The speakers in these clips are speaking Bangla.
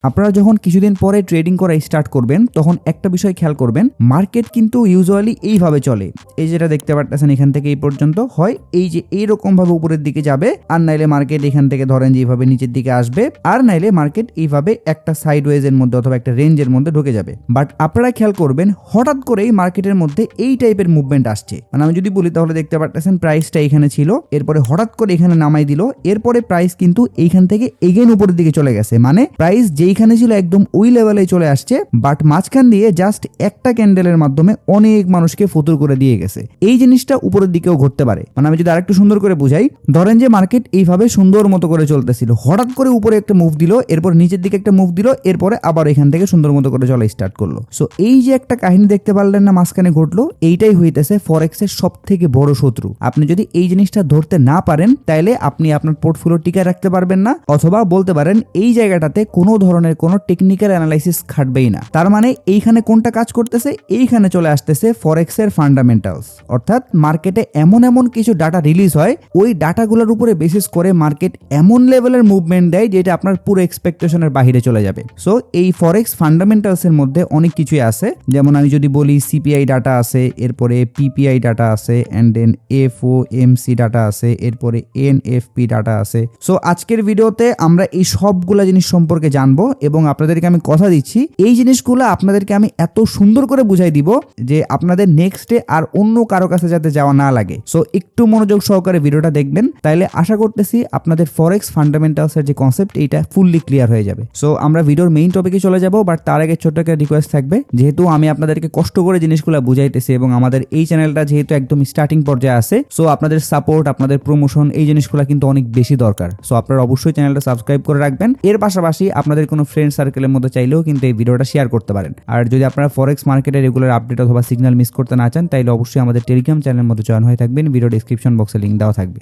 আপনারা যখন কিছুদিন পরে ট্রেডিং করা স্টার্ট করবেন তখন একটা বিষয় খেয়াল করবেন, মার্কেট কিন্তু ইউজুয়ালি এইভাবে চলে। এই যেটা দেখতে পাচ্ছেন এখান থেকে এই পর্যন্ত হয় এই যে এইরকম ভাবে উপরের দিকে যাবে, আর নাইলে মার্কেট এখান থেকে ধরেন যে এইভাবে নিচের দিকে আসবে, আর নাইলে মার্কেট এইভাবে একটা সাইডওয়েজ এর মধ্যে অথবা একটা রেঞ্জের মধ্যে ঢুকে যাবে। বাট আপনারা খেয়াল করবেন হঠাৎ করেই মার্কেটের মধ্যে এই টাইপের মুভমেন্ট আসছে। মানে আমি যদি বলি তাহলে দেখতে পাচ্ছেন প্রাইসটা এখানে ছিল, এরপরে হঠাৎ করে এখানে নামাই দিল, এরপরে প্রাইস কিন্তু এইখান থেকে এগেন উপরের দিকে চলে গেছে। মানে প্রাইস যেইখানে ছিল একদম ওই লেভেলে চলে আসছে, বাট মাঝখান দিয়ে জাস্ট একটা ক্যান্ডেলের মাধ্যমে অনেক মানুষকে ফতুর করে দিয়ে গেছে। এই জিনিসটা উপরের দিকেও ঘটতে পারে। মানে আমি যদি আরেকটু সুন্দর করে বুঝাই, ধরেন যে মার্কেট এইভাবে সুন্দর মতো করে চলতেছিল, হঠাৎ করে উপরে একটা মুভ দিল, এরপর নিচের দিকে একটা মুভ দিল, এরপরে আবার এখান থেকে সুন্দর মতো করে চলা স্টার্ট করলো। সো এই যে একটা কাহিনী দেখতে পারলেন না মাঝখানে ঘটলো, এইটাই হইতেছে ফরেক্সের সব থেকে বড় শত্রু। আপনি যদি এই জিনিসটা ধরতে না পারেন তাইলে আপনি আপনার পোর্টফোলিও টিকে রাখতে পারবেন না, অথবা বলতে পারেন এই জায়গাটাতে কোনো ধরনের কোনো টেকনিক্যাল অ্যানালাইসিস খাটবেই না। তার মানে এইখানে কোনটা কাজ করতেছে, এইখানে চলে আসতেছে ফরেক্সের ফান্ডামেন্টালস। অর্থাৎ মার্কেটে এমন এমন কিছু ডাটা রিলিজ হয়, ওই ডাটাগুলোর উপরে বেসিস করে মার্কেট এমন লেভেলের মুভমেন্ট দেয় যেটা আপনার পুরো এক্সপেকটেশনের বাইরে চলে যাবে। সো এই ফরেক্স ফান্ডামেন্টালস এর মধ্যে অনেক কিছুই আছে। যেমন আমি যদি বলি সিপিআই ডাটা আছে, এরপরে পিপিআই ডাটা আছে, এন্ড দেন এফওএমসি ডাটা আছে, এরপরে এনএফপি ডাটা আছে। সো আজকের ভিডিওতে আমরা এই সবগুলা জিনিস সম্পর্কে জানবো, এবং আপনাদেরকে আমি কথা দিচ্ছি এই জিনিসগুলো আপনাদেরকে আমি এত সুন্দর করে বুঝাই দিব যে আপনাদের নেক্সটে আর অন্য কারো কাছে যাতে যাওয়া না লাগে। সো একটু মনোযোগ সহকারে ভিডিওটা দেখবেন, তাইলে আশা করতেছি আপনাদের ফরেক্স ফান্ডামেন্টালস এর যে কনসেপ্ট এইটা ফুললি ক্লিয়ার হয়ে যাবে। সো আমরা ভিডিওর মেইন টপিকে চলে যাব, বাট তার আগে ছোট্ট একটা রিকোয়েস্ট থাকবে, যেহেতু আমি আপনাদেরকে কষ্ট করে জিনিসগুলো বুঝাইতেছি এবং আমাদের এই চ্যানেলটা যেহেতু একদম স্টার্টিং পর্যায়ে আছে, সো আপনাদের সাপোর্ট, আপনাদের প্রমোশন, এই জিনিসগুলো কিন্তু অনেক বেশি দরকার। সো আপনারা অবশ্যই চ্যানেলটা সাবস্ক্রাইব করে রাখবেন। এর পাশাপাশি আপনাদের কোনো ফ্রেন্ড সার্কেলের মধ্যে চাইলেও কিন্তু এই ভিডিওটা শেয়ার করতে পারেন। আর যদি আপনারা ফরেক্স মার্কেটের রেগুলার আপডেট অথবা সিগন্যাল মিস করতে না চান, তাইলে অবশ্যই আমাদের টেলিগ্রাম চ্যানেলের মধ্যে জয়েন হয়ে থাকবেন। ভিডিও ডেসক্রিপশন বক্সে লিংক দেওয়া থাকবে।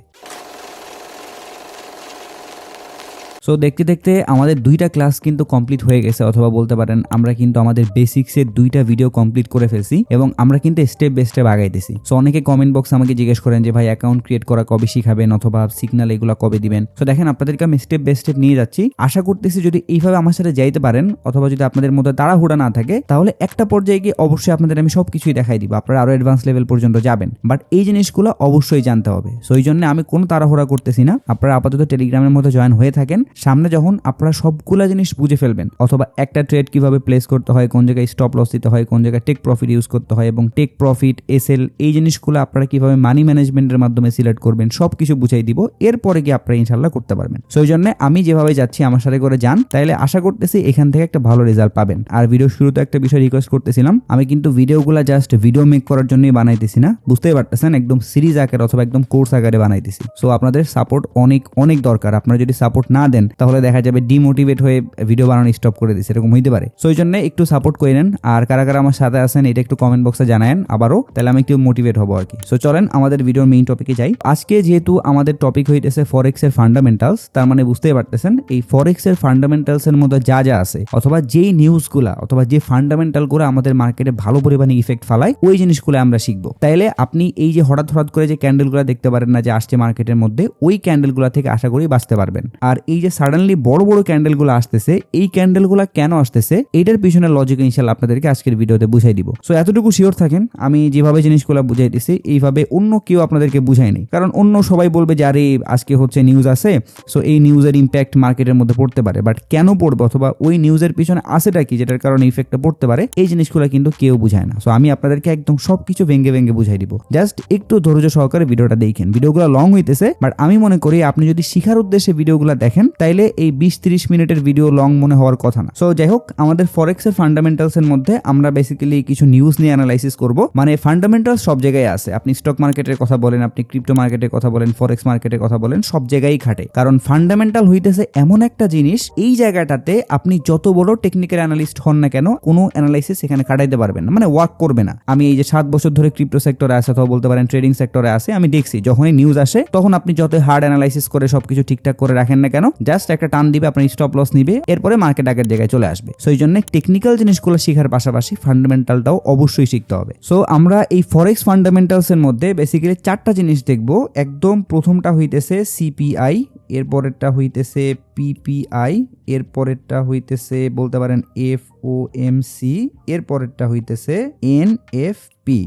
সো দেখতে দেখতে আমাদের দুইটা ক্লাস কিন্তু কমপ্লিট হয়ে গেছে, অথবা বলতে পারেন আমরা কিন্তু আমাদের বেসিক্সের দুইটা ভিডিও কমপ্লিট করে ফেলছি, এবং আমরা কিন্তু স্টেপ বাই স্টেপ আগাইতেছি। সো অনেকে কমেন্ট বক্সে আমাকে জিজ্ঞেস করেন যে ভাই অ্যাকাউন্ট ক্রিয়েট করা কবে শিখাবেন, অথবা সিগন্যাল এগুলো কবে দিবেন। সো দেখেন আপনাদেরকে আমি স্টেপ বাই স্টেপ নিয়ে যাচ্ছি। আশা করতেছি যদি এইভাবে আমার সাথে যাইতে পারেন, অথবা যদি আপনাদের মধ্যে তাড়াহুড়া না থাকে, তাহলে একটা পর্যায়ে গিয়ে অবশ্যই আপনাদের আমি সবকিছুই দেখাই দিব, আপনারা আরো অ্যাডভান্স লেভেল পর্যন্ত যাবেন। বাট এই জিনিসগুলো অবশ্যই জানতে হবে। সো এই জন্য আমি কোনো তাড়াহুড়া করতেছি না। আপনারা আপাতত টেলিগ্রামের মধ্যে জয়েন হয়ে থাকেন। সামনে যখন আপনারা সবগুলা জিনিস বুঝে ফেলবেন, অথবা একটা ট্রেড কিভাবে প্লেস করতে হয়, কোন জায়গায় স্টপ লস দিতে হয়, কোন জায়গায় টেক প্রফিট ইউজ করতে হয়, এবং টেক প্রফিট, এসএল, এই জিনিসগুলো আপনারা কিভাবে মানি ম্যানেজমেন্টের মাধ্যমে সিলেক্ট করবেন, সবকিছু বুঝাই দিব। এরপরে কি আপনারা ইনশাল্লাহ করতে পারবেন। সো এই জন্য আমি যেভাবে যাচ্ছি আমার সাথে করে যান, তাইলে আশা করতেছি এখান থেকে একটা ভালো রেজাল্ট পাবেন। আর ভিডিও শুরুতে একটা বিষয় রিকোয়েস্ট করতেছিলাম, আমি কিন্তু ভিডিওগুলো জাস্ট ভিডিও মেক করার জন্যই বানাইতেছি না, বুঝতেই পারতেছেন, একদম সিরিজ আকারে অথবা একদম কোর্স আকারে বানাইতেছি। সো আপনাদের সাপোর্ট অনেক অনেক দরকার। আপনারা যদি সাপোর্ট না দেন তাহলে দেখা যাবে ডিমোটিভেট হয়ে ভিডিও বানানো স্টপ করে দিচ্ছে, এরকম হইতে পারে। সো এই জন্য একটু সাপোর্ট করে নেন। আর কারা কারা আমার সাথে আছেন এটা একটু কমেন্ট বক্সে জানায়েন আবারও, তাহলে আমি একটু মোটিভেট হবো আর কি। সো চলেন আমাদের ভিডিওর মেইন টপিকে যাই। আজকে যেহেতু আমাদের টপিক হইতেছে ফরেক্স এর ফান্ডামেন্টালস, তার মানে বুঝতেই পারতেছেন এই ফরেক্স এর ফান্ডামেন্টালস এর মধ্যে যা যা আছে, অথবা যেই নিউজগুলা অথবা যে ফান্ডামেন্টাল গুলো আমাদের মার্কেটে ভালো পরিমাণে ইফেক্ট ফালায়, ওই জিনিসগুলো আমরা শিখবো। তাইলে আপনি এই যে হঠাৎ হঠাৎ করে যে ক্যান্ডেলগুলো দেখতে পারেন না যে আসছে মার্কেটের মধ্যে, ওই ক্যান্ডেলগুলো থেকে আশা করি বাঁচতে পারবেন। আর এই যে সাডেনলি বড় বড় ক্যান্ডেলগুলো আসতেছে, এই ক্যান্ডেলগুলো কেন আসতেছে, এইটার পিছনে লজিক ইনশাআল্লাহ আপনাদেরকে আজকের ভিডিওতে বুঝাই দিব। সো এতটুকু শিওর থাকেন, আমি যেভাবে জিনিসগুলো বুঝাইতেছি এইভাবে অন্য কেউ আপনাদেরকে বুঝায়নি। কারণ অন্য সবাই বলবে যে আরে আজকে হচ্ছে নিউজ আছে, সো এই নিউজের ইম্প্যাক্ট মার্কেটের মধ্যে পড়তে পারে, বাট কেন পড়বে অথবা ওই নিউজের পিছনে আছেটা কি যেটার কারণে ইফেক্টটা পড়তে পারে, এই জিনিসগুলো কিন্তু কেউ বুঝায় না। সো আমি আপনাদেরকে একদম সবকিছু ভেঙে ভেঙে বুঝাই দিব। জাস্ট একটু ধৈর্য সহকারে ভিডিওটা দেখেন। ভিডিওগুলো লং হইতেছে, বাট আমি মনে করি আপনি যদি শিখার উদ্দেশ্যে ভিডিওগুলো দেখেন, তাইলে এই 20-30 মিনিটের ভিডিও লং মনে হওয়ার কথা না। সো যাই হোক, আমাদের ফরেক্স এর ফান্ডামেন্টালস এর মধ্যে আমরা বেসিক্যালি কিছু নিউজ নিয়ে অ্যানালাইসিস করব। মানে ফান্ডামেন্টালস সব জায়গায় আছে, আপনি স্টক মার্কেটের কথা বলেন, আপনি ক্রিপ্টো মার্কেটের কথা বলেন, ফরেক্স মার্কেটের কথা বলেন, সব জায়গায় খাটে। কারণ ফান্ডামেন্টাল হইতেছে এমন একটা জিনিস, এই জায়গাটাতে আপনি যত বড় টেকনিক্যাল অ্যানালিস্ট হন না কেন, কোনো অ্যানালাইসিস এখানে কাটাইতে পারবেন না, মানে ওয়ার্ক করবে না। আমি এই যে 7 বছর ধরে ক্রিপ্টো সেক্টরে আছে, অথবা বলতে পারেন ট্রেডিং সেক্টরে আছে, আমি দেখছি যখনই নিউজ আসে তখন আপনি যত হার্ড অ্যানালাইসিস করে সবকিছু ঠিকঠাক করে রাখেন না কেন, জাস্ট একটা টান দিবে, আপনার স্টপ লস নিবে, এরপরে মার্কেট আগের জায়গায় চলে আসবে। সো এই জন্য টেকনিক্যাল জিনিসগুলো শেখার পাশাপাশি ফান্ডামেন্টালটাও অবশ্যই শিখতে হবে। সো আমরা এই ফরেক্স ফান্ডামেন্টালস এর মধ্যে বেসিক্যালি 4টা জিনিস দেখবো। একদম প্রথমটা হইতেছে সিপিআই, এরপরেরটা হইতেছে পিপিআই, এরপরেরটা হইতেছে বলতে পারেন এফওএমসি, এরপরেরটা হইতেছে এনএফপি।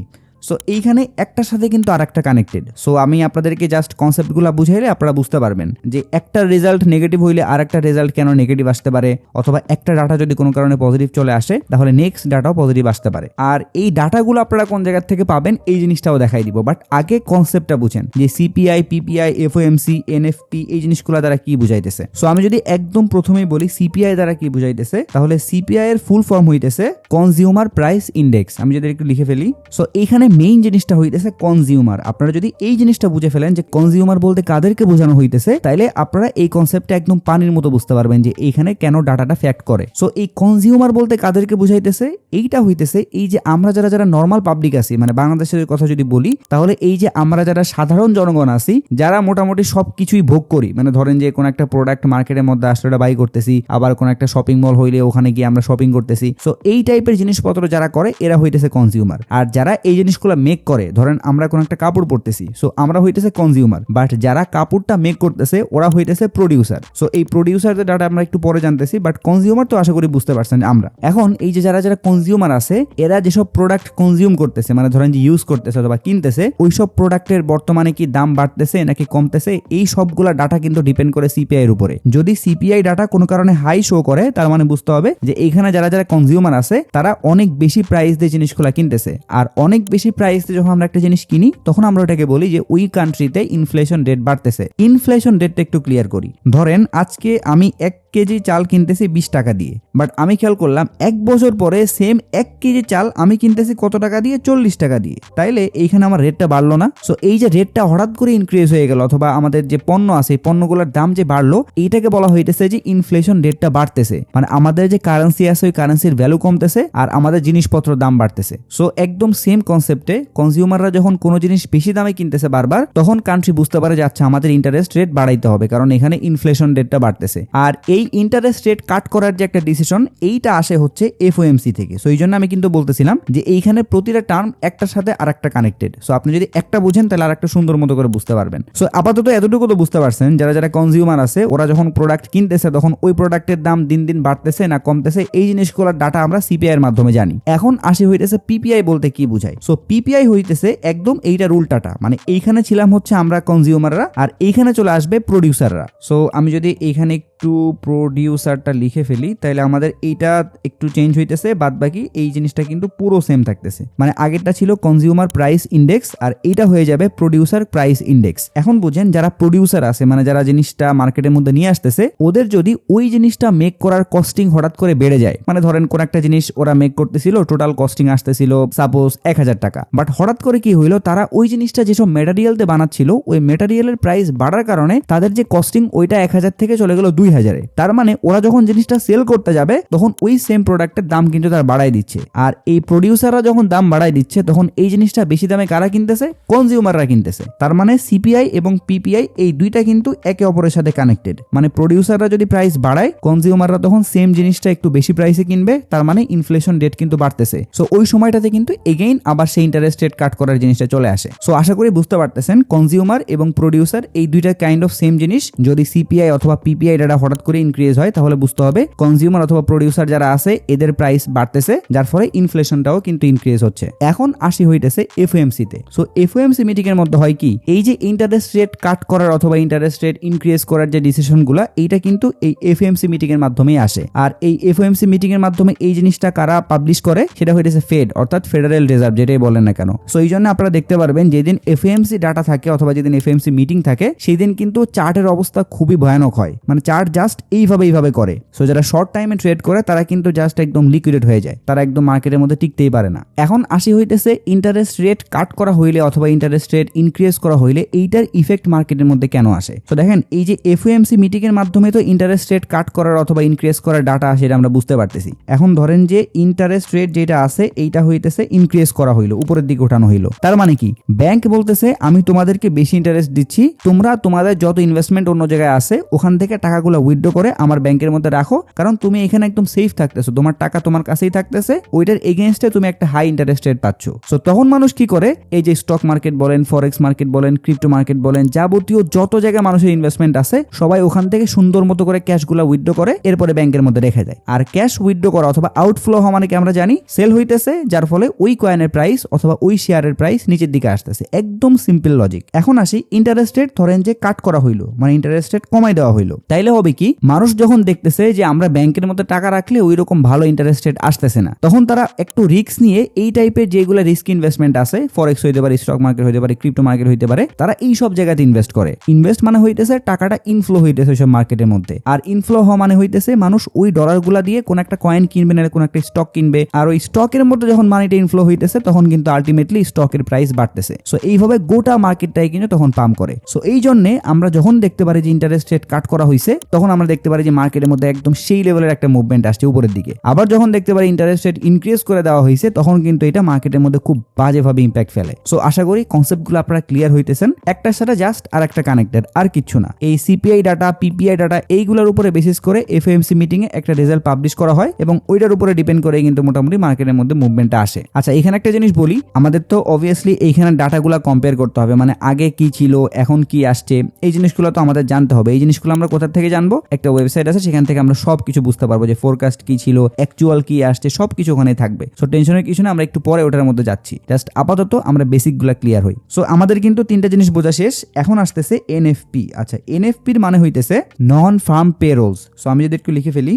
সো এইখানে একটার সাথে কিন্তু আর একটা কানেক্টেড। সো আমি আপনাদেরকে জাস্ট কনসেপ্টগুলো বুঝাইলে আপনারা বুঝতে পারবেন যে একটা রেজাল্ট নেগেটিভ হইলে আর একটা রেজাল্ট কেন নেগেটিভ আসতে পারে, অথবা একটা ডাটা যদি কোনো কারণে পজিটিভ চলে আসে তাহলে নেক্সট ডাটাও পজিটিভ আসতে পারে। আর এই ডাটাগুলো আপনারা কোন জায়গা থেকে পাবেন এই জিনিসটাও দেখাই দিব, বাট আগে কনসেপ্টটা বুঝেন যে সিপিআই, পিপিআই, এফওএমসি, এনএফপি এই জিনিসগুলো দ্বারা কি বুঝাইতেছে। সো আমি যদি একদম প্রথমেই বলি সিপিআই দ্বারা কি বুঝাইতেছে, তাহলে সিপিআই এর ফুল ফর্ম হইতেছে কনজিউমার প্রাইস ইন্ডেক্স। আমি যদি একটু লিখে ফেলি, সো এইখানে মেইন জিনিসটা হইতেছে কনজিউমার। আপনারা যদি এই জিনিসটা বুঝে ফেলেন যে কনজিউমার বলতে কাদেরকে বোঝানো হইতেছে, তাইলে আপনারা এই কনসেপ্টটা একদম পানির মতো বুঝতে পারবেন যে এইখানে কেন ডাটাটা ফ্যাক্ট করে। সো এই কনজিউমার বলতে কাদেরকে বুঝাইতেছে, এইটা হইতেছে এই যে আমরা যারা নর্মাল পাবলিক আছি, মানে বাংলাদেশের কথা যদি বলি, তাহলে এই যে আমরা যারা সাধারণ জনগণ আছি, যারা মোটামুটি সবকিছুই ভোগ করি, মানে ধরেন যে কোন একটা প্রোডাক্ট মার্কেটের মধ্যে আসলে বাই করতেছি, আবার কোন একটা শপিং মল হইলে ওখানে গিয়ে আমরা শপিং করতেছি। সো এই টাইপের জিনিসপত্র যারা করে এরা হইতেছে কনজিউমার। আর যারা এই জিনিসগুলো মেক করে, ধরেন আমরা কোন একটা কাপড় পরতেছি, সো আমরা হইতেছে কনজিউমার, বাট যারা কাপড়টা মেক করতেছে ওরা হইতেছে প্রোডিউসার। সো এই প্রোডিউসারদের ডাটা আমরা একটু পরে জানতেছি, বাট কনজিউমার তো আশা করি বুঝতে পারছেন আমরা। এখন এই যে যারা কনজিউমার আছে, এরা যেসব প্রোডাক্ট কনজিউম করতেছে, মানে ধরেন যে ইউজ করতেছে অথবা কিনতেছে, ওইসব প্রোডাক্টের বর্তমানে কি দাম বাড়তেছে নাকি কমতেছে, এই সবগুলা ডাটা কিন্তু ডিপেন্ড করে সিপিআই এর উপরে। যদি সিপিআই ডাটা কোনো কারণে হাই শো করে, তার মানে বুঝতে হবে যে এইখানে যারা কনজিউমার আছে তারা অনেক বেশি প্রাইস দিয়ে জিনিসগুলো কিনতেছে। আর অনেক বেশি প্রাইস দিয়ে যখন আমরা একটা জিনিস কিনি, তখন আমরা ওটাকে বলি যে ওই কান্ট্রিতে ইনফ্লেশন রেট বাড়তেছে। ইনফ্লেশন রেটটা একটু ক্লিয়ার করি। ধরেন আজকে আমি 1 কেজি চাল কিনতেছি 20 টাকা দিয়ে, বাট আমি খেয়াল করলাম 1 বছর পরে সেম 1 কেজি চাল আমি কিনতেছি কত টাকা দিয়ে, 40 টাকা দিয়ে। তাইলে এইখানে আমার রেটটা বাড়লো না? সো এই যে রেটটা হঠাৎ করে ইনক্রিজ হয়ে গেল, অথবা আমাদের যে পণ্য আছে পণ্যগুলোর দাম যে বাড়লো, এইটাকে বলা হইতেছে যে ইনফ্লেশন রেটটা বাড়তেছে। মানে আমাদের যে কারেন্সি আছে ওই কারেন্সির ভ্যালু কমতেছে আর আমাদের জিনিসপত্র দাম বাড়তেছে। সো একদম সেম কনসেপ্টে কনজিউমাররা যখন কোনো জিনিস বেশি দামে কিনতেছে বারবার, তখন কান্ট্রি বুঝতে পারে যে আচ্ছা আমাদের ইন্টারেস্ট রেট বাড়াইতে হবে, কারণ এখানে ইনফ্লেশন রেটটা বাড়তেছে। আর এই ইন্টারেস্ট রেট কাট করার যে একটা ডিসিশন, এইটা আসে হচ্ছে এফওএমসি থেকে। সো এই জন্য আমি কিন্তু বলতেছিলাম যে এইখানে প্রতিটা টার্ম একটার সাথে আরেকটা কানেক্টেড। সো আপনি যদি একটা বুঝেন তাহলে আরেকটা সুন্দর মতো করে বুঝতে পারবেন। সো আপাতত এতটুকু তো বুঝতে পারছেন, যারা কনজিউমার আছে ওরা যখন প্রোডাক্ট কিনতেছে তখন ওই প্রোডাক্টের দাম দিন দিন বাড়তেছে না কমতেছে, এই জিনিসগুলোর ডাটা আমরা সিপিআই এর মাধ্যমে জানি। এখন আসি হইতেছে পিপিআই বলতে কি বুঝায়। সো পিপিআই হইতেছে একদম এইটার উল্টাটা, মানে এইখানে ছিলাম হচ্ছে আমরা কনজিউমাররা আর এইখানে চলে আসবে প্রোডিউসাররা। সো আমি যদি এইখানে একটু প্রোডিউসারটা লিখে ফেলি, তাহলে আমাদের এইটা একটু চেঞ্জ হইতেছে, বাদ বাকি এই জিনিসটা কিন্তু পুরো সেম থাকতেছে। মানে আগেরটা ছিল কনজিউমার প্রাইস ইন্ডেক্স আর এইটা হয়ে যাবে প্রোডিউসার প্রাইস ইন্ডেক্স। এখন বুঝেন যারা প্রোডিউসার আছে, মানে যারা জিনিসটা মার্কেটের মধ্যে নিয়ে আসতেছে, ওদের যদি ওই জিনিসটা মেক করার কস্টিং হঠাৎ করে বেড়ে যায়, মানে ধরেন কোন একটা জিনিস ওরা মেক করতেছিল, টোটাল কস্টিং আসতেছিল সাপোজ 1000 টাকা, বাট হঠাৎ করে কি হইলো, তারা ওই জিনিসটা যেসব মেটেরিয়াল দিয়ে বানাচ্ছিল ওই মেটেরিয়ালের প্রাইস বাড়ার কারণে তাদের যে কস্টিং ওইটা 1000 থেকে চলে গেল 2000-এ। তার মানে ওরা যখন জিনিসটা সেল করতে যাবে তখন ওই সেম প্রোডাক্টের দাম কিন্তু তারা বাড়াই দিচ্ছে। আর এই প্রোডিউসাররা যখন দাম বাড়াই দিচ্ছে তখন এই জিনিসটা বেশি দামে কারা কিনতেছে? কনজিউমাররা কিনতেছে। তার মানে সিপিআই এবং পিপিআই এই দুইটা কিন্তু একে অপরের সাথে কানেক্টেড। মানে প্রোডিউসাররা যদি প্রাইস বাড়ায়, কনজিউমাররা তখন সেম জিনিসটা একটু বেশি প্রাইসে কিনবে, তার মানে ইনফ্লেশন রেট কিন্তু বাড়তেছে। সো ওই সময়টাতে কিন্তু এগেইন আবার সেই ইন্টারেস্ট রেট কাট করার জিনিসটা চলে আসে। সো আশা করি বুঝতে পারতেছেন কনজিউমার এবং প্রোডিউসার এই দুইটা কাইন্ড অফ সেম জিনিস। যদি সিপিআই অথবা পিপিআই ডাটা হঠাৎ করে ইনক্রিজ হয় তাহলে বুঝতে হবে কনজিউমার অথবা প্রোডিউসার যারা আছে এদের প্রাইস বাড়তেছে, যার ফলে ইনফ্লেশনটাও কিন্তু ইনক্রিজ হচ্ছে। এখন আসি হইতেছে এফওএমসি তে। সো এফওএমসি মিটিং এর মধ্যে হয় কি, এই যে ইন্টারেস্ট রেট কাট করার অথবা ইন্টারেস্ট রেট ইনক্রিজ করার যে ডিসিশনগুলো, এইটা কিন্তু এই এফওএমসি মিটিং এর মাধ্যমেই আসে। আর এই এফওএমসি মিটিং এর মাধ্যমে এই জিনিসটা কারা পাবলিশ করে, সেটা হইতেছে ফেড, অর্থাৎ ফেডারেল রিজার্ভ, যেটাই বলেন না কেন। সো এই জন্য আপনারা দেখতে পারবেন যেদিন এফওএমসি ডাটা থাকে অথবা যেদিন এফওএমসি মিটিং থাকে, সেই দিন কিন্তু চার্টের অবস্থা খুবই ভয়ানক হয়। মানে চার্ট জাস্ট এইভাবে করে। সো যারা শর্ট টাইমে ট্রেড করে তারা কিন্তু জাস্ট একদম লিকুইডেট হয়ে যায়, তারা একদম মার্কেটের মধ্যে টিকতেই পারে না। এখন আসি হইতেছে ইন্টারেস্ট রেট কাট করা হইলে অথবা ইন্টারেস্ট রেট ইনক্রিজ করা হইলে এইটার ইফেক্ট মার্কেটের মধ্যে কেন আসে। তো দেখেন এই যে এফওএমসি মিটিং এর মাধ্যমে তো ইন্টারেস্ট রেট কাট করার অথবা ইনক্রিজ করার ডাটা আসে, এটা আমরা বুঝতে পারতেছি। এখন ধরেন যে ইন্টারেস্ট রেট যেটা আছে এইটা হইতেছে ইনক্রিজ করা হইলো, উপরের দিকে ওঠানো হইলো। তার মানে কি, ব্যাংক বলতেছে আমি তোমাদেরকে বেশি ইন্টারেস্ট দিচ্ছি, তোমরা তোমাদের যত ইনভেস্টমেন্ট অন্য জায়গায় আছে ওখান থেকে টাকাগুলো টাকাগুলো উইথড্র করে আমার ব্যাংকের মধ্যে রাখো, কারণ তুমি এখানে একদম সেফ থাকতেছো, তোমার টাকা তোমার কাছেই থাকতেছে, ওইটার এগেইনস্টে তুমি একটা হাই ইন্টারেস্ট রেট পাচ্ছ। সো তখন মানুষ কি করে, এই যে স্টক মার্কেট বলেন, ফরেক্স মার্কেট বলেন, ক্রিপ্টো মার্কেট বলেন, যাবতীয় যত জায়গায় মানুষের ইনভেস্টমেন্ট আছে সবাই ওখান থেকে সুন্দর মতো করে ক্যাশগুলো উইথড্র করে এরপরে ব্যাংকের মধ্যে রেখে দেয়। আর ক্যাশ উইথড্র করা অথবা আউটফ্লো হওয়া মানে কি আমরা জানি সেল হইতেছে, যার ফলে ওই কয়েনের প্রাইস অথবা ওই শেয়ারের প্রাইস নিচের দিকে আসতেছে। একদম সিম্পল লজিক। এখন আসি ইন্টারেস্ট রেট ধরেন যে কাট করা হইলো, মানে ইন্টারেস্ট রেট কমাই দেওয়া হইলো, তাইলে হবে কি, মানুষ যখন দেখতেছে যে আমরা ব্যাংকের মধ্যে টাকা রাখলে ওই রকম ভালো ইন্টারেস্ট রেট আসতেছে না, তখন তারা একটু রিস্ক নিয়ে এই টাইপের যেগুলো রিস্ক ইনভেস্টমেন্ট আছে, ফরেক্স হইতে পারে, স্টক মার্কেট হইতে পারে, ক্রিপ্টো মার্কেট হইতে পারে, তারা এই সব জায়গাতে ইনভেস্ট করে। ইনভেস্ট মানে হইতেছে টাকাটা ইনফ্লো হইতেছে সব মার্কেটের মধ্যে, আর ইনফ্লো হওয়া মানে হইতেছে মানুষ ওই ডলারগুলা দিয়ে কোন একটা কয়েন কিনবে না কোন একটা স্টক কিনবে, আর ওই স্টকের মধ্যে যখন মানিটা ইনফ্লো হইতেছে তখন কিন্তু আলটিমেটলি স্টকের প্রাইস বাড়তেছে। সো এইভাবে গোটা মার্কেটটাই কিন্তু তখন পাম্প করে। সো এই জন্য আমরা যখন দেখতে পারি যে ইন্টারেস্ট রেট কাট করা হয়েছে, তখন আমরা দেখতে পারি যে মার্কেটের মধ্যে একদম সেই লেভেলের একটা মুভমেন্ট আসছে উপরের দিকে। আবার যখন দেখতে পারি ইন্টারেস্ট রেট ইনক্রিজ করে দেওয়া হয়েছে, তখন কিন্তু এটা মার্কেটের মধ্যে খুব বাজেভাবে ইম্প্যাক্ট ফেলে। সো আশা করি কনসেপ্টগুলো আপনারা ক্লিয়ার হইতেছেন। একটার সাথে জাস্ট আর একটা কানেক্টেড, আর কিছু না। এই সিপিআই ডাটা, পিপিআই ডাটা এইগুলোর উপরে বেসিস করে এফওএমসি মিটিং এ একটা রেজাল্ট পাবলিশ করা হয় এবং ওইটার উপরে ডিপেন্ড করে কিন্তু মোটামুটি মার্কেটের মধ্যে মুভমেন্টটা আসে। আচ্ছা, এখানে একটা জিনিস বলি, আমাদের তো অবভিয়াসলি এইখানে ডাটাগুলো কম্পেয়ার করতে হবে, মানে আগে কি ছিল এখন কি আসছে, এই জিনিসগুলো তো আমাদের জানতে হবে। এই জিনিসগুলো আমরা কোথা থেকে জানবো? একটা ওয়েবসাইট আছে, সেখান থেকে আমরা সবকিছু বুঝতে পারবো যে ফোরকাস্ট কি ছিল, অ্যাকচুয়াল কি আসছে, সবকিছু ওখানে থাকবে। সো টেনশনের কিছু না, আমরা একটু পরে ওটার মধ্যে যাচ্ছি। জাস্ট আপাতত আমরা বেসিকগুলো ক্লিয়ার হই। সো আমাদের কিন্তু তিনটা জিনিস বোঝা শেষ, এখন আসতেছে এনএফপি। আচ্ছা, এনএফপির মানে হইতেছে নন ফার্ম পেরোলস। সো আমি যদি একটু লিখে ফেলি,